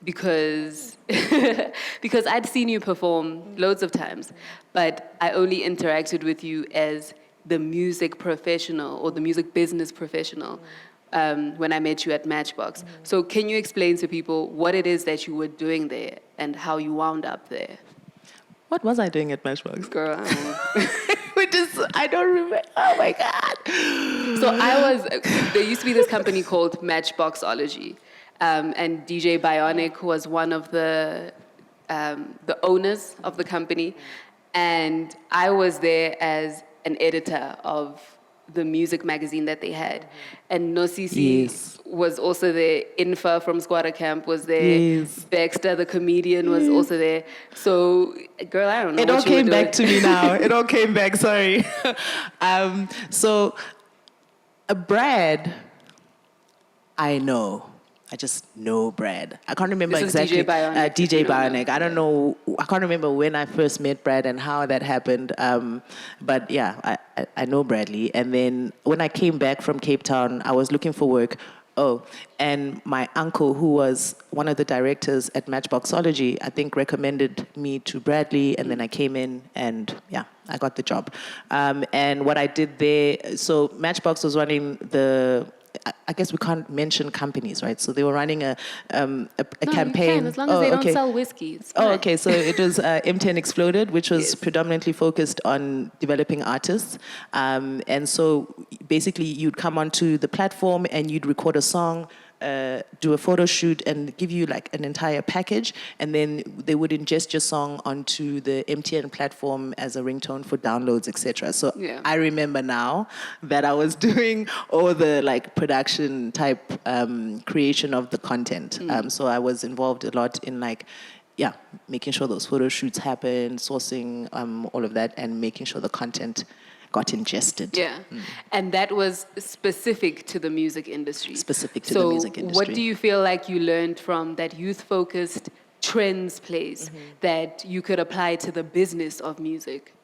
Because I'd seen you perform loads of times, but I only interacted with you as the music professional or the music business professional when I met you at Matchbox. So can you explain to people what it is that you were doing there and how you wound up there? What was I doing at Matchbox? Girl, I don't know. I don't remember. Oh my God. So there used to be this company called Matchboxology. And DJ Bionic was one of the owners of the company. And I was there as an editor of the music magazine that they had. And Nosisi was also there. Infa from Squatter Camp was there. Baxter, the comedian, was also there. So, girl, I don't know. It all came back to me now. It all came back, sorry. Brad, I know. I just know Brad. I can't remember exactly. DJ Bionic. DJ Bionic. I don't know. I can't remember when I first met Brad and how that happened. But yeah, I know Bradley. And then when I came back from Cape Town, I was looking for work. And my uncle, who was one of the directors at Matchboxology, I think recommended me to Bradley. And then I came in and yeah, I got the job. And what I did there, so Matchbox was running I guess we can't mention companies, right? So they were running a campaign. You can, as long as they don't sell whiskey. Okay. So it was M10 Exploded, which was predominantly focused on developing artists. And so basically you'd come onto the platform and you'd record a song, do a photo shoot and give you like an entire package, and then they would ingest your song onto the MTN platform as a ringtone for downloads, etc. So I remember now that I was doing all the like production type creation of the content. So I was involved a lot in making sure those photo shoots happened, sourcing all of that, and making sure the content got ingested. And that was specific to the music industry. Specific to the music industry. So what do you feel like you learned from that youth-focused trends place that you could apply to the business of music?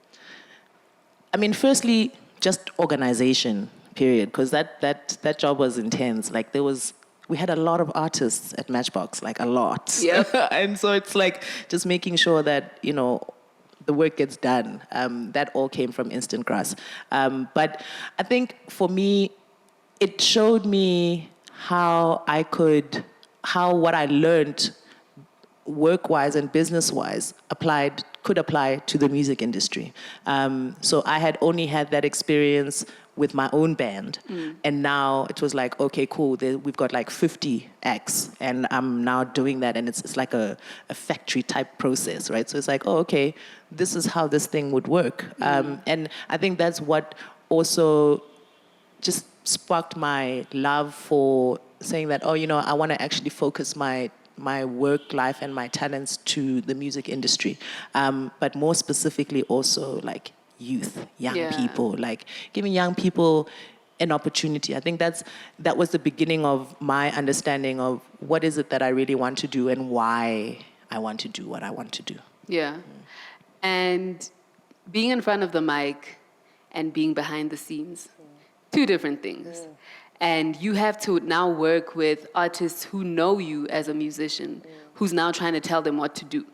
I mean, firstly, just organization, period, because that job was intense. Like we had a lot of artists at Matchbox, like a lot. And so it's like just making sure that, the work gets done. That all came from Instant Grass. But I think for me, it showed me how what I learned work-wise and business-wise applied could apply to the music industry. So I had only had that experience with my own band. And now it was like, okay, cool, we've got like 50 acts, and I'm now doing that, and it's like a factory type process, right? So it's like, oh, okay, this is how this thing would work. And I think that's what also just sparked my love for saying that, oh, I want to actually focus my work life and my talents to the music industry. But more specifically also like youth, young people, like giving young people an opportunity. I think that was the beginning of my understanding of what is it that I really want to do and why I want to do what I want to do. Yeah. And being in front of the mic and being behind the scenes, two different things. And you have to now work with artists who know you as a musician, who's now trying to tell them what to do.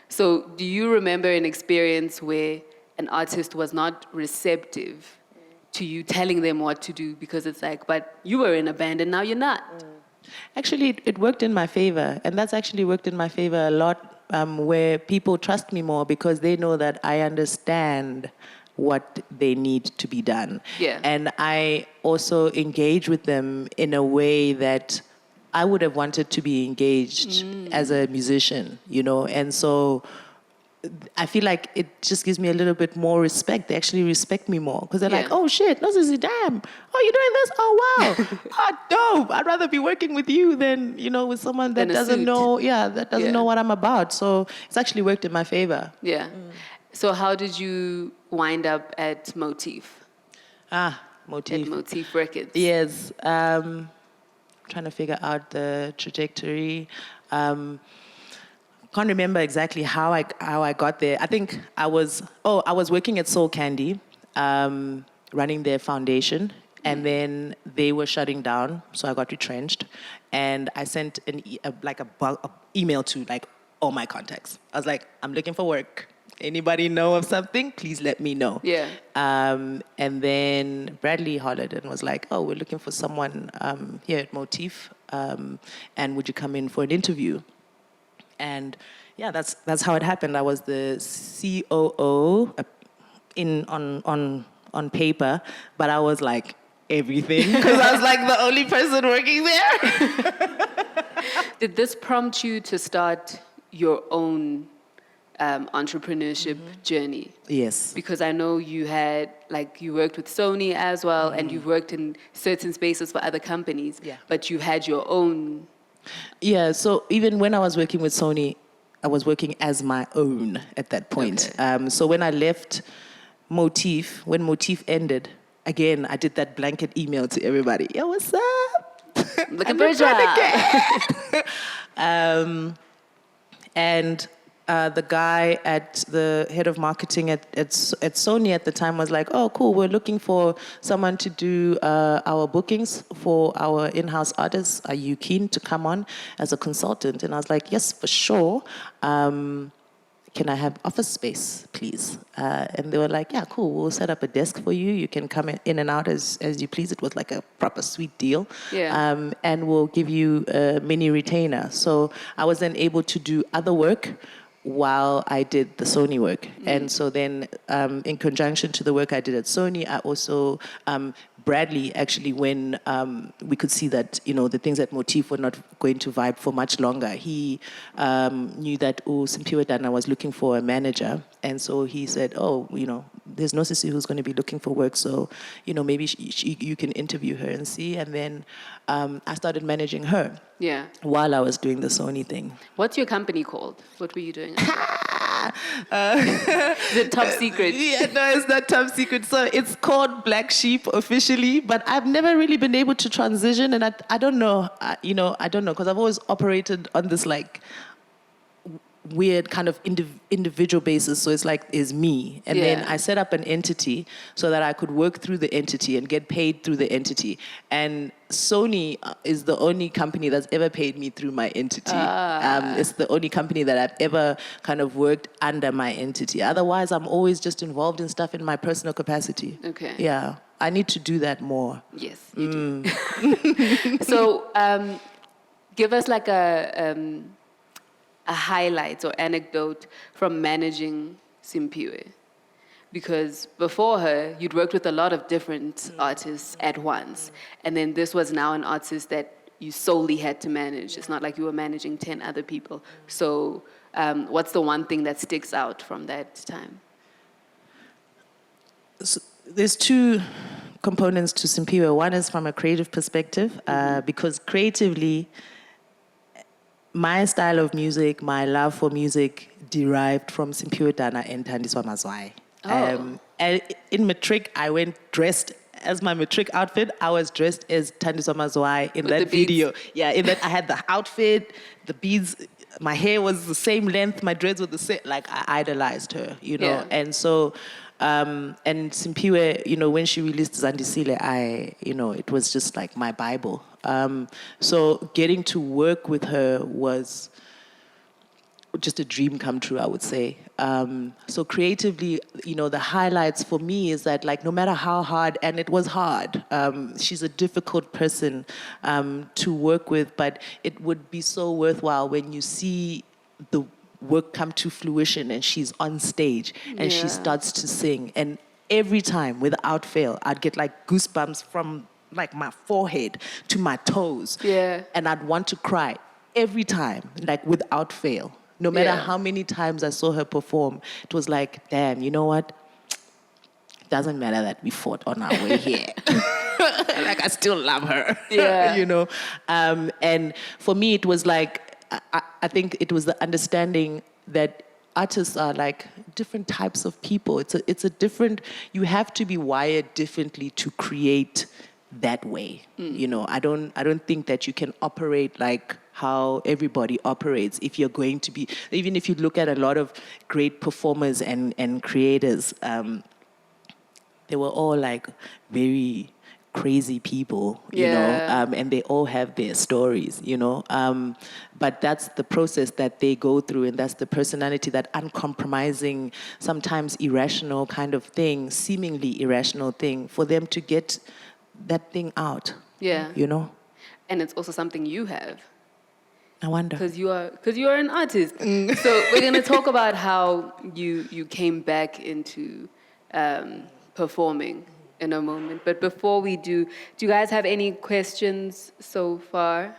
So do you remember an experience where an artist was not receptive to you telling them what to do, because it's like, but you were in a band and now you're not? Actually, it worked in my favor, and that's actually worked in my favor a lot, where people trust me more because they know that I understand what they need to be done. Yeah. And I also engage with them in a way that I would have wanted to be engaged as a musician, and so I feel like it just gives me a little bit more respect. They actually respect me more because they're like, oh shit, Nosisi, damn. Oh, you're doing this? Oh, wow. Oh, dope. I'd rather be working with you than, with someone that doesn't know, know what I'm about. So it's actually worked in my favor. Yeah. So how did you wind up at Motif? Motif. At Motif Records. Yes. Trying to figure out the trajectory. Can't remember exactly how I got there. I think I was working at Soul Candi, running their foundation, and then they were shutting down, so I got retrenched, and I sent an email to like all my contacts. I was like, I'm looking for work. Anybody know of something? Please let me know. Yeah. And then Bradley hollered and was like, oh, we're looking for someone here at Motif, and would you come in for an interview? And yeah, that's how it happened. I was the COO on paper, but I was like everything because I was like the only person working there. Did this prompt you to start your own entrepreneurship journey? Yes. Because I know you worked with Sony as well, and you've worked in certain spaces for other companies, but you had your own. Yeah, so even when I was working with Sony, I was working as my own at that point. Okay. So when I left Motif, when Motif ended, again, I did that blanket email to everybody. Yo, what's up? Looking for a job. And the guy at the head of marketing at Sony at the time was like, oh, cool, we're looking for someone to do our bookings for our in-house artists. Are you keen to come on as a consultant? And I was like, yes, for sure. Can I have office space, please? And they were like, yeah, cool, we'll set up a desk for you. You can come in and out as you please. It was like a proper sweet deal. Yeah. And we'll give you a mini retainer. So I was then able to do other work while I did the Sony work. And so then in conjunction to the work I did at Sony, I also, Bradley actually, when we could see that, the things at Motif were not going to vibe for much longer, he knew that Simphiwe was looking for a manager. And so he said, oh, there's Nosisi who's going to be looking for work, so, maybe you can interview her and see. And then I started managing her. Yeah. While I was doing the Sony thing. What's your company called? What were you doing? Is it top secret? Yeah, no, it's not top secret. So it's called Black Sheep officially, but I've never really been able to transition, and I don't know, I don't know, because I've always operated on this like weird kind of individual basis. So it's like, is me. And then I set up an entity so that I could work through the entity and get paid through the entity. And Sony is the only company that's ever paid me through my entity. It's the only company that I've ever kind of worked under my entity. Otherwise, I'm always just involved in stuff in my personal capacity. Okay. Yeah. I need to do that more. Yes, you do. So give us like a a highlight or anecdote from managing Simphiwe? Because before her, you'd worked with a lot of different artists at once. And then this was now an artist that you solely had to manage. It's not like you were managing 10 other people. So what's the one thing that sticks out from that time? So there's two components to Simphiwe. One is from a creative perspective, because creatively, my style of music, my love for music derived from Simphiwe Dana and Thandiswa Mazwai. And in matric, I went dressed as my matric outfit. I was dressed as Thandiswa Mazwai in that video. Yeah, in that I had the outfit, the beads. My hair was the same length. My dreads were the same. Like I idolized her, you know. Yeah. And so, and Simphiwe, you know, when she released Zandisile, it was just like my Bible. So getting to work with her was just a dream come true, I would say. So creatively, you know, the highlights for me is that, like, no matter how hard, and it was hard, she's a difficult person to work with, but it would be so worthwhile when you see the work come to fruition and she's on stage and she starts to sing. And every time, without fail, I'd get like goosebumps from like my forehead to my toes. Yeah. And I'd want to cry every time, like without fail. No matter how many times I saw her perform, it was like, damn, you know what? It doesn't matter that we fought on our way here. Like, I still love her, you know? And for me, it was like, I think it was the understanding that artists are like different types of people. It's a different, you have to be wired differently to create that way. You know, I don't think that you can operate like how everybody operates if you're going to be, even if you look at a lot of great performers and creators, they were all like very crazy people, you know, and they all have their stories, you know. But that's the process that they go through, and that's the personality, that uncompromising, sometimes irrational kind of thing, seemingly irrational thing, for them to get that thing out. Yeah. You know? And it's also something you have. I wonder. Because you are an artist. So we're going to talk about how you came back into performing in a moment. But before we do you guys have any questions so far?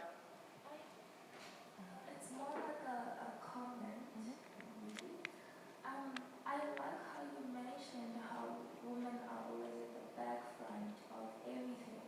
It's more like a comment. I like how you mentioned how women are always at the back front of everything.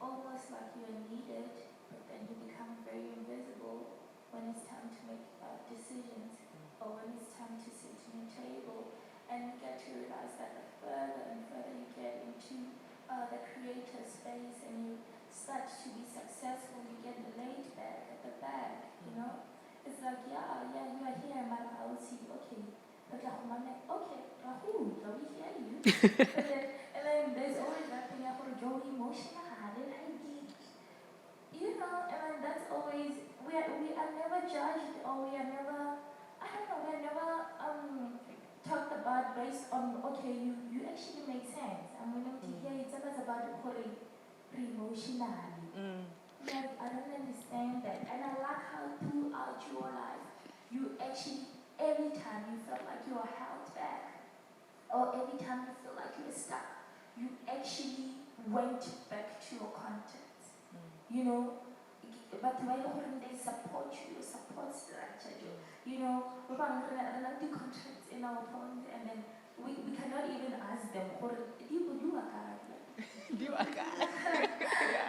Almost like you're needed, but then you become very invisible when it's time to make decisions, or when it's time to sit in a table. And you get to realize that the further and further you get into the creator space and you start to be successful, you get laid back at the back, you know? It's like, you are here, man, I will see, okay. But okay, Rahul, do we hear you? and then there's always that thing, you're emotional, you know, and then that's always, we are never judged, or we are never, I don't know, we are never talked about based on, okay, you actually make sense. I'm willing to hear it's always about the emotionally. Like, I don't understand that. And I like how throughout your life, you actually, every time you felt like you were held back, or every time you feel like you were stuck, you actually went back to your content. You know, but when they support you, your support structure, you know, we want to the contracts in our phones, and then we cannot even ask them, do you a card?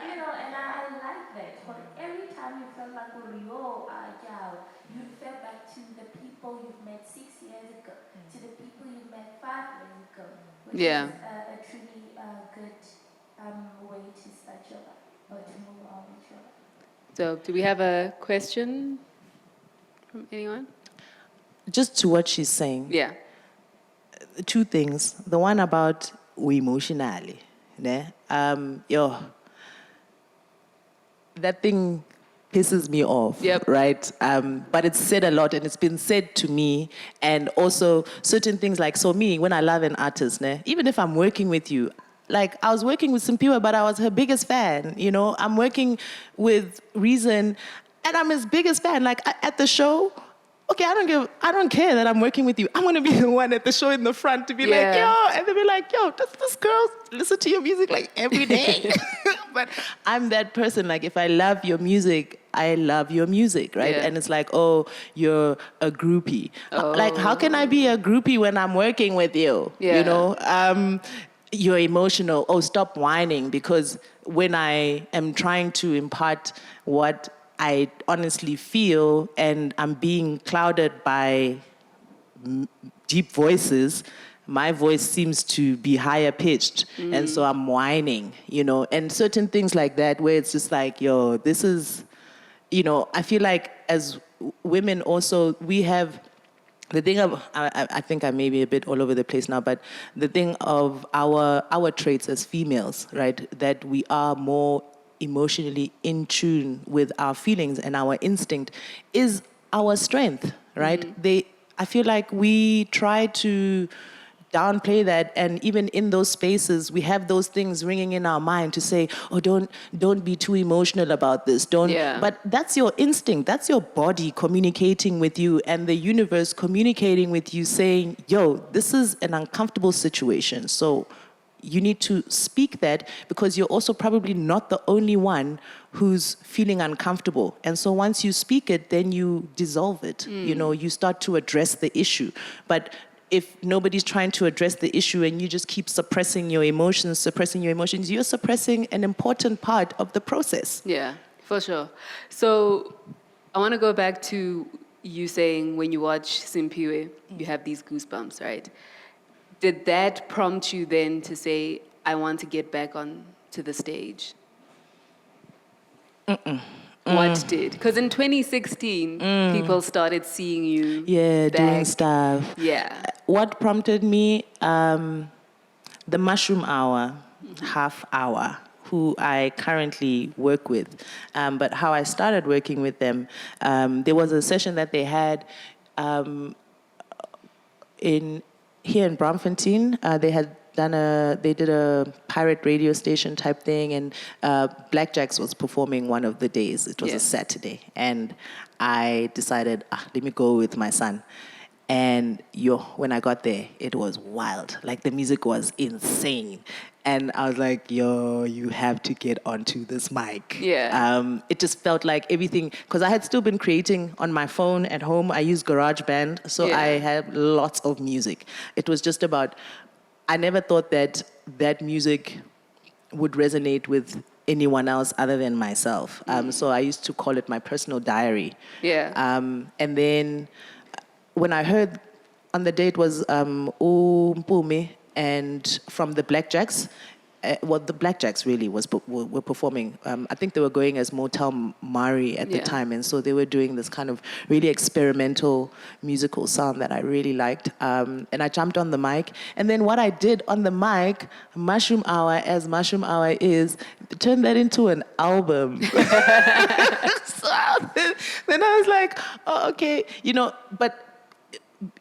You know, and I like that. For every time you felt like, you fell back to the people you've met 6 years ago, to the people you met 5 years ago, which is a truly good way to start your life, or to move on with your life. So do we have a question from anyone? Just to what she's saying. Yeah. Two things. The one about emotionally. That thing pisses me off, right? But it's said a lot, and it's been said to me, and also certain things like, so me, when I love an artist, even if I'm working with you, like I was working with Simphiwe, but I was her biggest fan, you know? I'm working with Reason, and I'm his biggest fan. Like at the show, okay, I don't care that I'm working with you. I'm gonna be the one at the show in the front to be like, yo, and they'll be like, yo, does this girl listen to your music like every day? But I'm that person. Like, if I love your music, I love your music, right? Yeah. And it's like, oh, you're a groupie. Like, how can I be a groupie when I'm working with you? Yeah. You know, you're emotional. Oh, stop whining, because when I am trying to impart what I honestly feel and I'm being clouded by deep voices, my voice seems to be higher pitched. And so I'm whining, you know, and certain things like that where it's just like, yo, this is, you know, I feel like as women also, we have the thing of, I think I may be a bit all over the place now, but the thing of our traits as females, right, that we are more emotionally in tune with our feelings and our instinct is our strength, right? I feel like we try to downplay that, and even in those spaces we have those things ringing in our mind to say, oh, don't be too emotional about this, but that's your instinct, that's your body communicating with you and the universe communicating with you, saying, yo, this is an uncomfortable situation, so you need to speak that, because you're also probably not the only one who's feeling uncomfortable. And so once you speak it, then you dissolve it. You know, you start to address the issue. But if nobody's trying to address the issue and you just keep suppressing your emotions, you're suppressing an important part of the process. Yeah, for sure. So I want to go back to you saying when you watch Simphiwe, you have these goosebumps, right? Did that prompt you then to say, I want to get back on to the stage? What did? Because in 2016, people started seeing you doing stuff. Yeah. What prompted me? The Mushroom Hour, half hour, who I currently work with. But how I started working with them, there was a session that they had here in Braamfontein. They did a pirate radio station type thing, and Blackjacks was performing one of the days. It was a Saturday, and I decided, let me go with my son. And when I got there, it was wild. Like, the music was insane. And I was like, yo, you have to get onto this mic. Yeah. It just felt like everything, because I had still been creating on my phone at home. I use GarageBand, so I had lots of music. It was just about, I never thought that music would resonate with anyone else other than myself. So I used to call it my personal diary. Yeah. And then when I heard on the day it was Mpumi and from the Blackjacks, the Blackjacks really were performing. I think they were going as Motel Mari at the time, and so they were doing this kind of really experimental musical sound that I really liked. And I jumped on the mic, and then what I did on the mic, Mushroom Hour, as Mushroom Hour is, turned that into an album. So then I was like, oh, okay, you know, but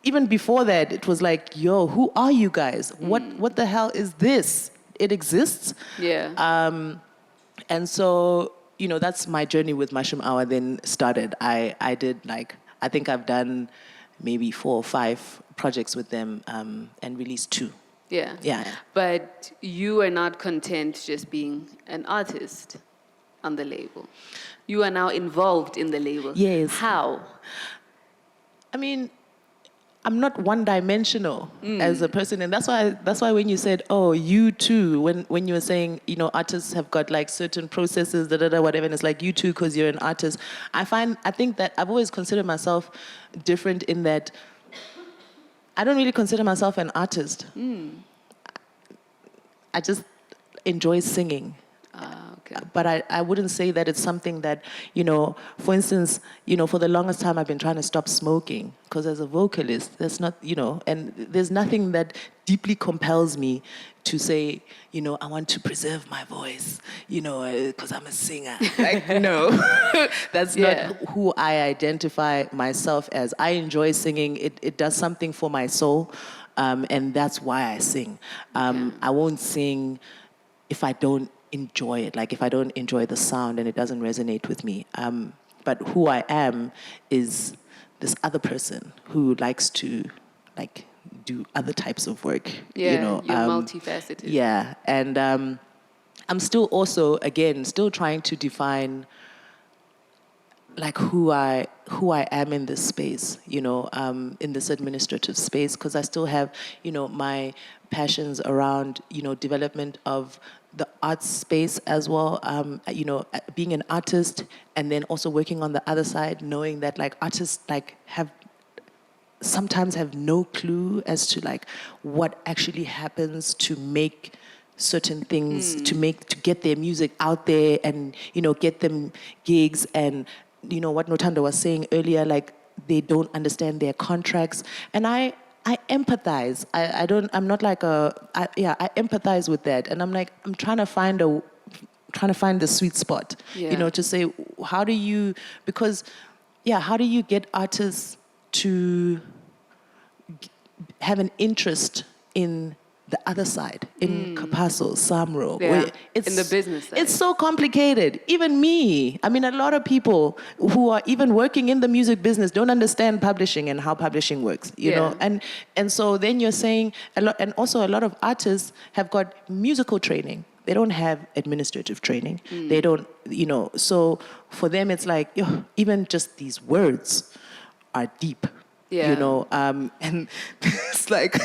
even before that, it was like, yo, who are you guys? What the hell is this? It exists. Yeah. And so, you know, that's my journey with Mushroom Hour then started. I did, like, I think I've done maybe 4 or 5 projects with them and released 2. Yeah. Yeah. But you are not content just being an artist on the label. You are now involved in the label. Yes. How? I mean, I'm not one-dimensional as a person, and that's why when you said, oh, you too, when you were saying, you know, artists have got like certain processes, whatever, and it's like you too because you're an artist. I think that I've always considered myself different in that I don't really consider myself an artist. I just enjoy singing. Okay. But I wouldn't say that it's something that, you know, for instance, you know, for the longest time I've been trying to stop smoking because as a vocalist, that's not, you know, and there's nothing that deeply compels me to say, you know, I want to preserve my voice, you know, because I'm a singer. Like, no, that's not who I identify myself as. I enjoy singing. It does something for my soul, and that's why I sing. I won't sing if I don't enjoy it, like if I don't enjoy the sound and it doesn't resonate with me. But who I am is this other person who likes to like do other types of work. Yeah, you know, you're multifaceted. Yeah, and I'm still also again still trying to define like who I am in this space, you know, in this administrative space, because I still have, you know, my passions around, you know, development of the arts space as well, you know, being an artist and then also working on the other side, knowing that like artists like sometimes have no clue as to like what actually happens to make certain things, to get their music out there and, you know, get them gigs. And you know what Notando was saying earlier, like they don't understand their contracts. And I empathize. I'm not like I empathize with that. And I'm like, I'm trying to find the sweet spot, you know, to say, how do you get artists to have an interest in the other side, in Kapaso, Samro. In the business side. It's so complicated. Even me, I mean, a lot of people who are even working in the music business don't understand publishing and how publishing works, you know? And so then you're saying a lot, and also a lot of artists have got musical training. They don't have administrative training. They don't, you know, so for them it's like, even just these words are deep, you know? And it's like,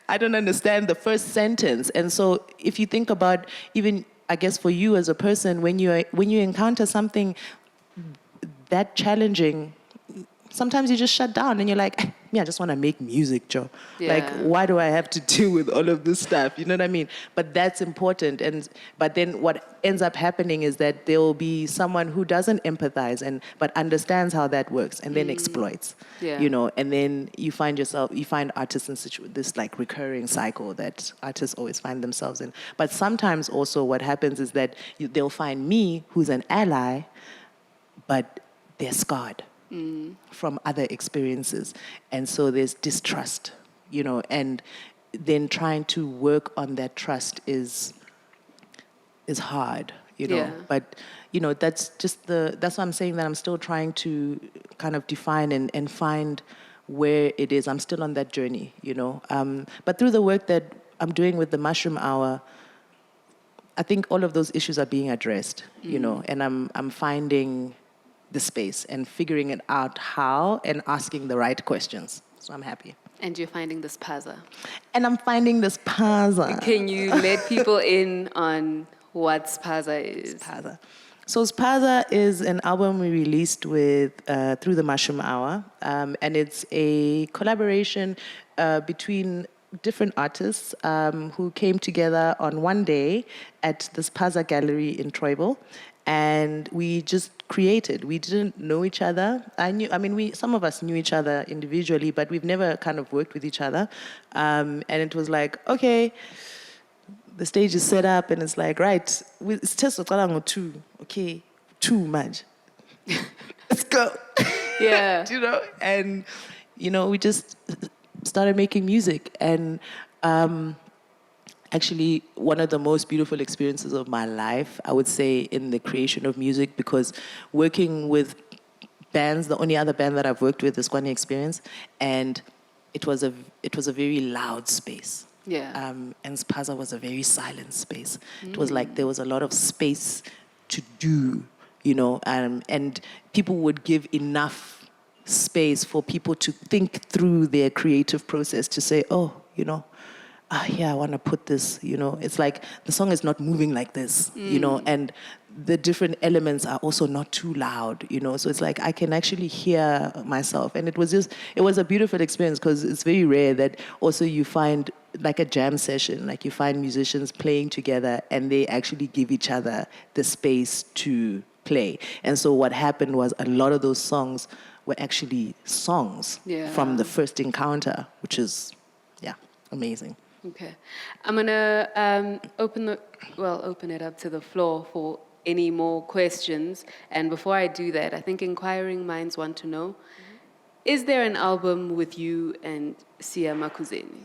I don't understand the first sentence. And so if you think about even, I guess for you as a person, when you encounter something that challenging, sometimes you just shut down and you're like, I just want to make music, Joe. Like, why do I have to deal with all of this stuff? You know what I mean? But that's important. But then what ends up happening is that there will be someone who doesn't empathize but understands how that works and then exploits. You know, and then you find artists in this like recurring cycle that artists always find themselves in. But sometimes also what happens is that they'll find me, who's an ally, but they're scarred from other experiences. And so there's distrust, you know, and then trying to work on that trust is hard, you know. But, you know, that's why I'm saying that I'm still trying to kind of define and find where it is. I'm still on that journey, you know. But through the work that I'm doing with the Mushroom Hour, I think all of those issues are being addressed, you know, and I'm finding the space and figuring it out how and asking the right questions. So I'm happy. And you're finding the Spaza. And I'm finding the Spaza. Can you let people in on what Spaza is? Spaza. So Spaza is an album we released with through the Mushroom Hour, and it's a collaboration between different artists who came together on one day at the Spaza Gallery in Troible. And we just created. We didn't know each other. Some of us knew each other individually, but we've never kind of worked with each other. And it was like, okay, the stage is set up, and it's like, right, it's just two. Okay, too much. Let's go. Yeah. You know, and you know, we just started making music, and actually one of the most beautiful experiences of my life, I would say, in the creation of music, because working with bands, the only other band that I've worked with is Kwani Experience, and it was a very loud space. And Spaza was a very silent space. It was like there was a lot of space to do, you know, and people would give enough space for people to think through their creative process, to say, oh, you know, I want to put this, you know, it's like the song is not moving like this, you know, and the different elements are also not too loud, you know, so it's like I can actually hear myself. And it was a beautiful experience, because it's very rare that also you find like a jam session, like you find musicians playing together and they actually give each other the space to play. And so what happened was a lot of those songs were actually songs from the first encounter, which is, amazing. Okay. I'm going to open it up to the floor for any more questions. And before I do that, I think inquiring minds want to know, is there an album with you and Sia Makuzeni?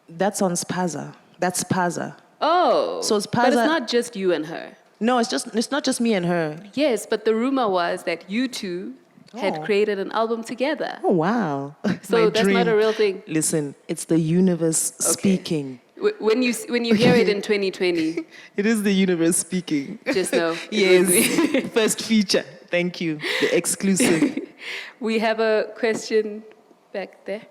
That's on Spaza. That's Spaza. Oh. So Spaza, but it's not just you and her. No, it's not just me and her. Yes, but the rumor was that you two had created an album together. Oh, wow. So My that's dream. not a real thing. Listen, it's the universe speaking. When you hear it in 2020, It is the universe speaking. just know. Yes. First feature. Thank you. The exclusive. We have a question back there.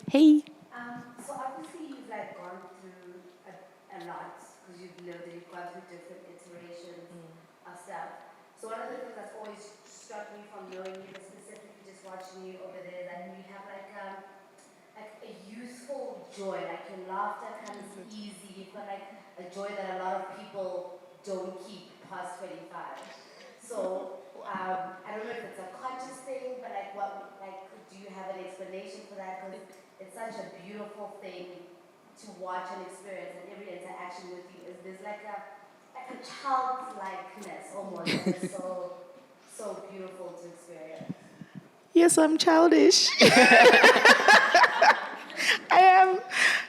Hey. So obviously you've like gone through a lot because you've lived and you've gone through different iterations of stuff. So one of the things that's always struck me from knowing you, but specifically just watching you over there, is that you have like a youthful joy, like your laughter comes easy. You've got like a joy that a lot of people don't keep past 25. So I don't know if it's a conscious thing, but like do you have an explanation for that? Because it's such a beautiful thing to watch and experience, and every interaction with you there's like a childlikeness almost that is so beautiful to experience. Yes, I'm childish. I am.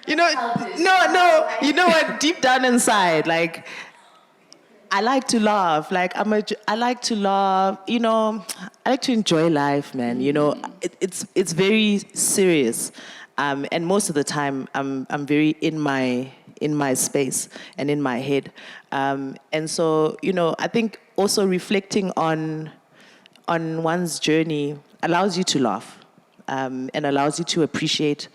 You know, no. You know what? Deep down inside, like, I like to laugh. Like, I like to laugh. You know, I like to enjoy life, man. You know, it's very serious, and most of the time, I'm very in my space and in my head, and so you know, I think also reflecting on one's journey allows you to laugh, and allows you to appreciate.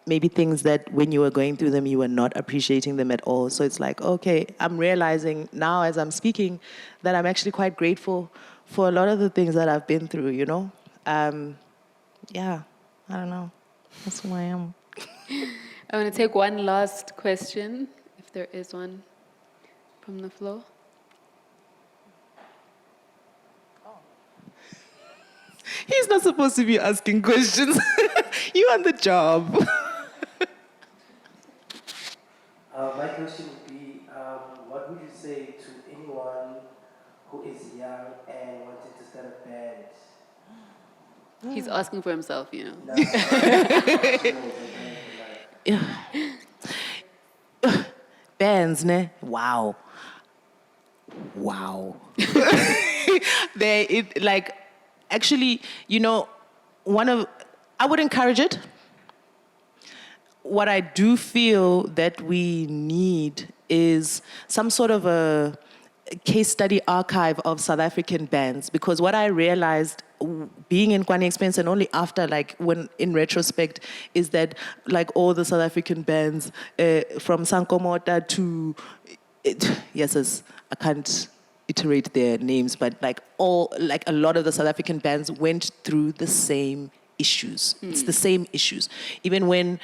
Maybe things that when you were going through them, you were not appreciating them at all. So it's like, okay, I'm realizing now as I'm speaking that I'm actually quite grateful for a lot of the things that I've been through, you know? Yeah, I don't know. That's who I am. I want to take one last question, if there is one from the floor. He's not supposed to be asking questions. You on the job. My question would be, what would you say to anyone who is young and wanting to start a band? He's asking for himself, you know. Bands, ne? Wow. Actually, you know, I would encourage it. What I do feel that we need is some sort of a case study archive of South African bands, because what I realized being in Kwani Experience, and only after, like, when in retrospect, is that like all the South African bands from Sankomota to I can't iterate their names, but like a lot of the South African bands went through the same issues. It's the same issues. Even when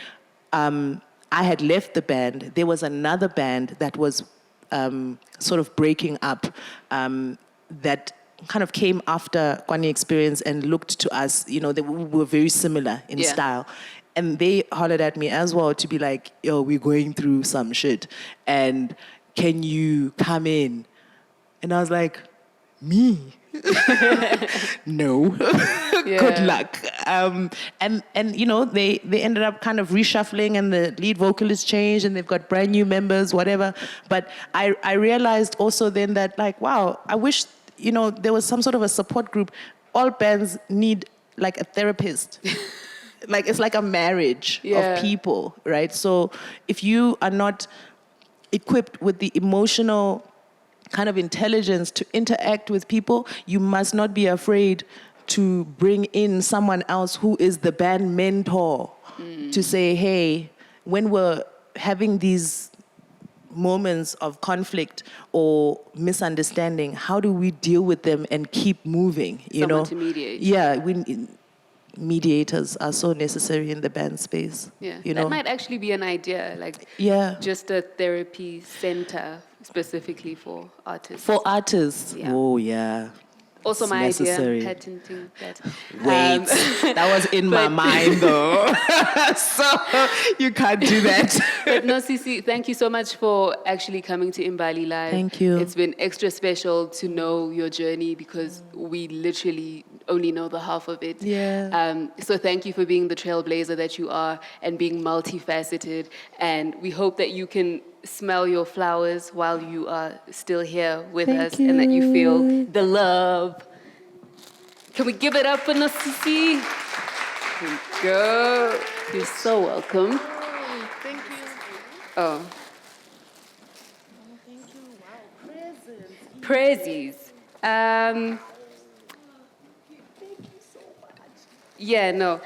I had left the band, there was another band that was sort of breaking up that kind of came after Kwani Experience and looked to us, you know, they were very similar in style. And they hollered at me as well to be like, yo, we're going through some shit. And can you come in? And I was like, me? No. Good luck. And you know, they ended up kind of reshuffling, and the lead vocalist changed, and they've got brand new members, whatever. But I realized also then that, like, wow, I wish, you know, there was some sort of a support group. All bands need like a therapist. Like, it's like a marriage of people, right? So if you are not equipped with the emotional kind of intelligence to interact with people, you must not be afraid to bring in someone else who is the band mentor to say, hey, when we're having these moments of conflict or misunderstanding, how do we deal with them and keep moving? Someone to mediate. Yeah, mediators are so necessary in the band space. Yeah, you that know? might actually be an idea, like just a therapy center specifically for artists. For artists, Yeah. yeah. Also It's my necessary. idea, patenting that. Wait, that was in my mind though. So you can't do that. But Nosisi, thank you so much for actually coming to Imbali Live. Thank you. It's been extra special to know your journey, because we literally only know the half of it. Yeah. So thank you for being the trailblazer that you are and being multifaceted. And we hope that you can smell your flowers while you are still here with us and that you feel the love. Can we give it up for Nosisi? There you go. You're so welcome. Thank you. Oh. Thank you. Wow, presents. Prezzies. Thank you so much. Yeah, no.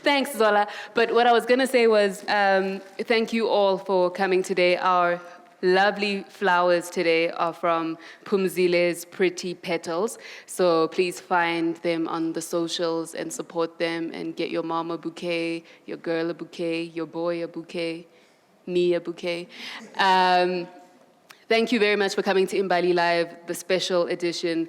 Thanks, Zola. But what I was going to say was thank you all for coming today. Our lovely flowers today are from Pumzile's Pretty Petals. So please find them on the socials and support them and get your mom a bouquet, your girl a bouquet, your boy a bouquet, me a bouquet. Thank you very much for coming to Imbali Live, the special edition.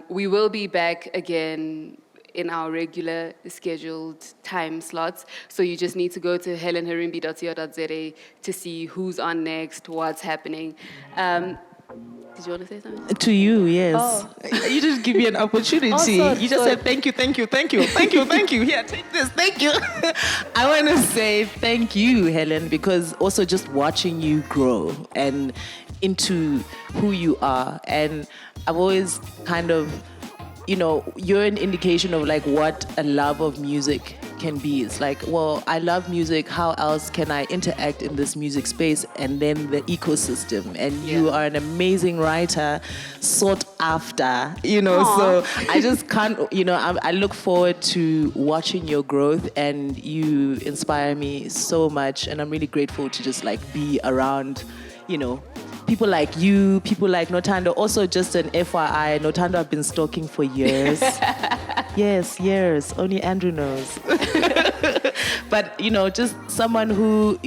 We will be back again in our regular scheduled time slots. So you just need to go to helenherimbi.co.za to see who's on next, what's happening. Did you want to say something? To you, yes. Oh. You just give me an opportunity. Sorry, you just said thank you, thank you, thank you, thank you, thank you. Here, take this, thank you. I want to say thank you, Helen, because also just watching you grow and into who you are. And I've always kind of, you're an indication of like what a love of music can be. It's like, well, I love music. How else can I interact in this music space? And then the ecosystem. And you are an amazing writer, sought after, so I just can't, I look forward to watching your growth, and you inspire me so much. And I'm really grateful to just like be around, people like you, people like Notando. Also, just an FYI, Notando I've been stalking for years. Yes, years. Only Andrew knows. But, just someone who,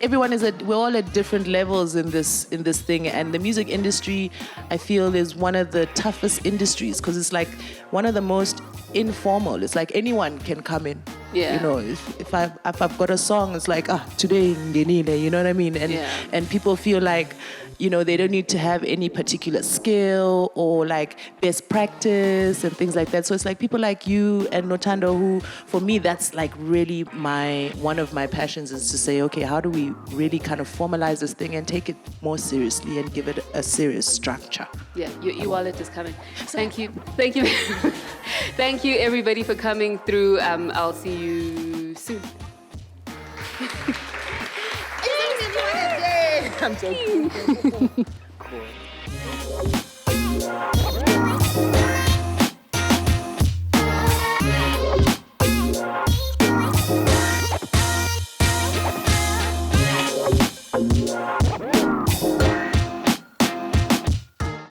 everyone we're all at different levels in this thing. And the music industry, I feel, is one of the toughest industries because it's like one of the most informal. It's like anyone can come in. Yeah. If I've got a song, it's like, today, you know what I mean? And people feel like, they don't need to have any particular skill or like best practice and things like that. So it's like people like you and Notando who, for me, that's like really one of my passions is to say, okay, how do we really kind of formalize this thing and take it more seriously and give it a serious structure? Yeah, your e-wallet is coming. Thank you. Thank you. Thank you, everybody, for coming through. I'll see you soon. I'm joking.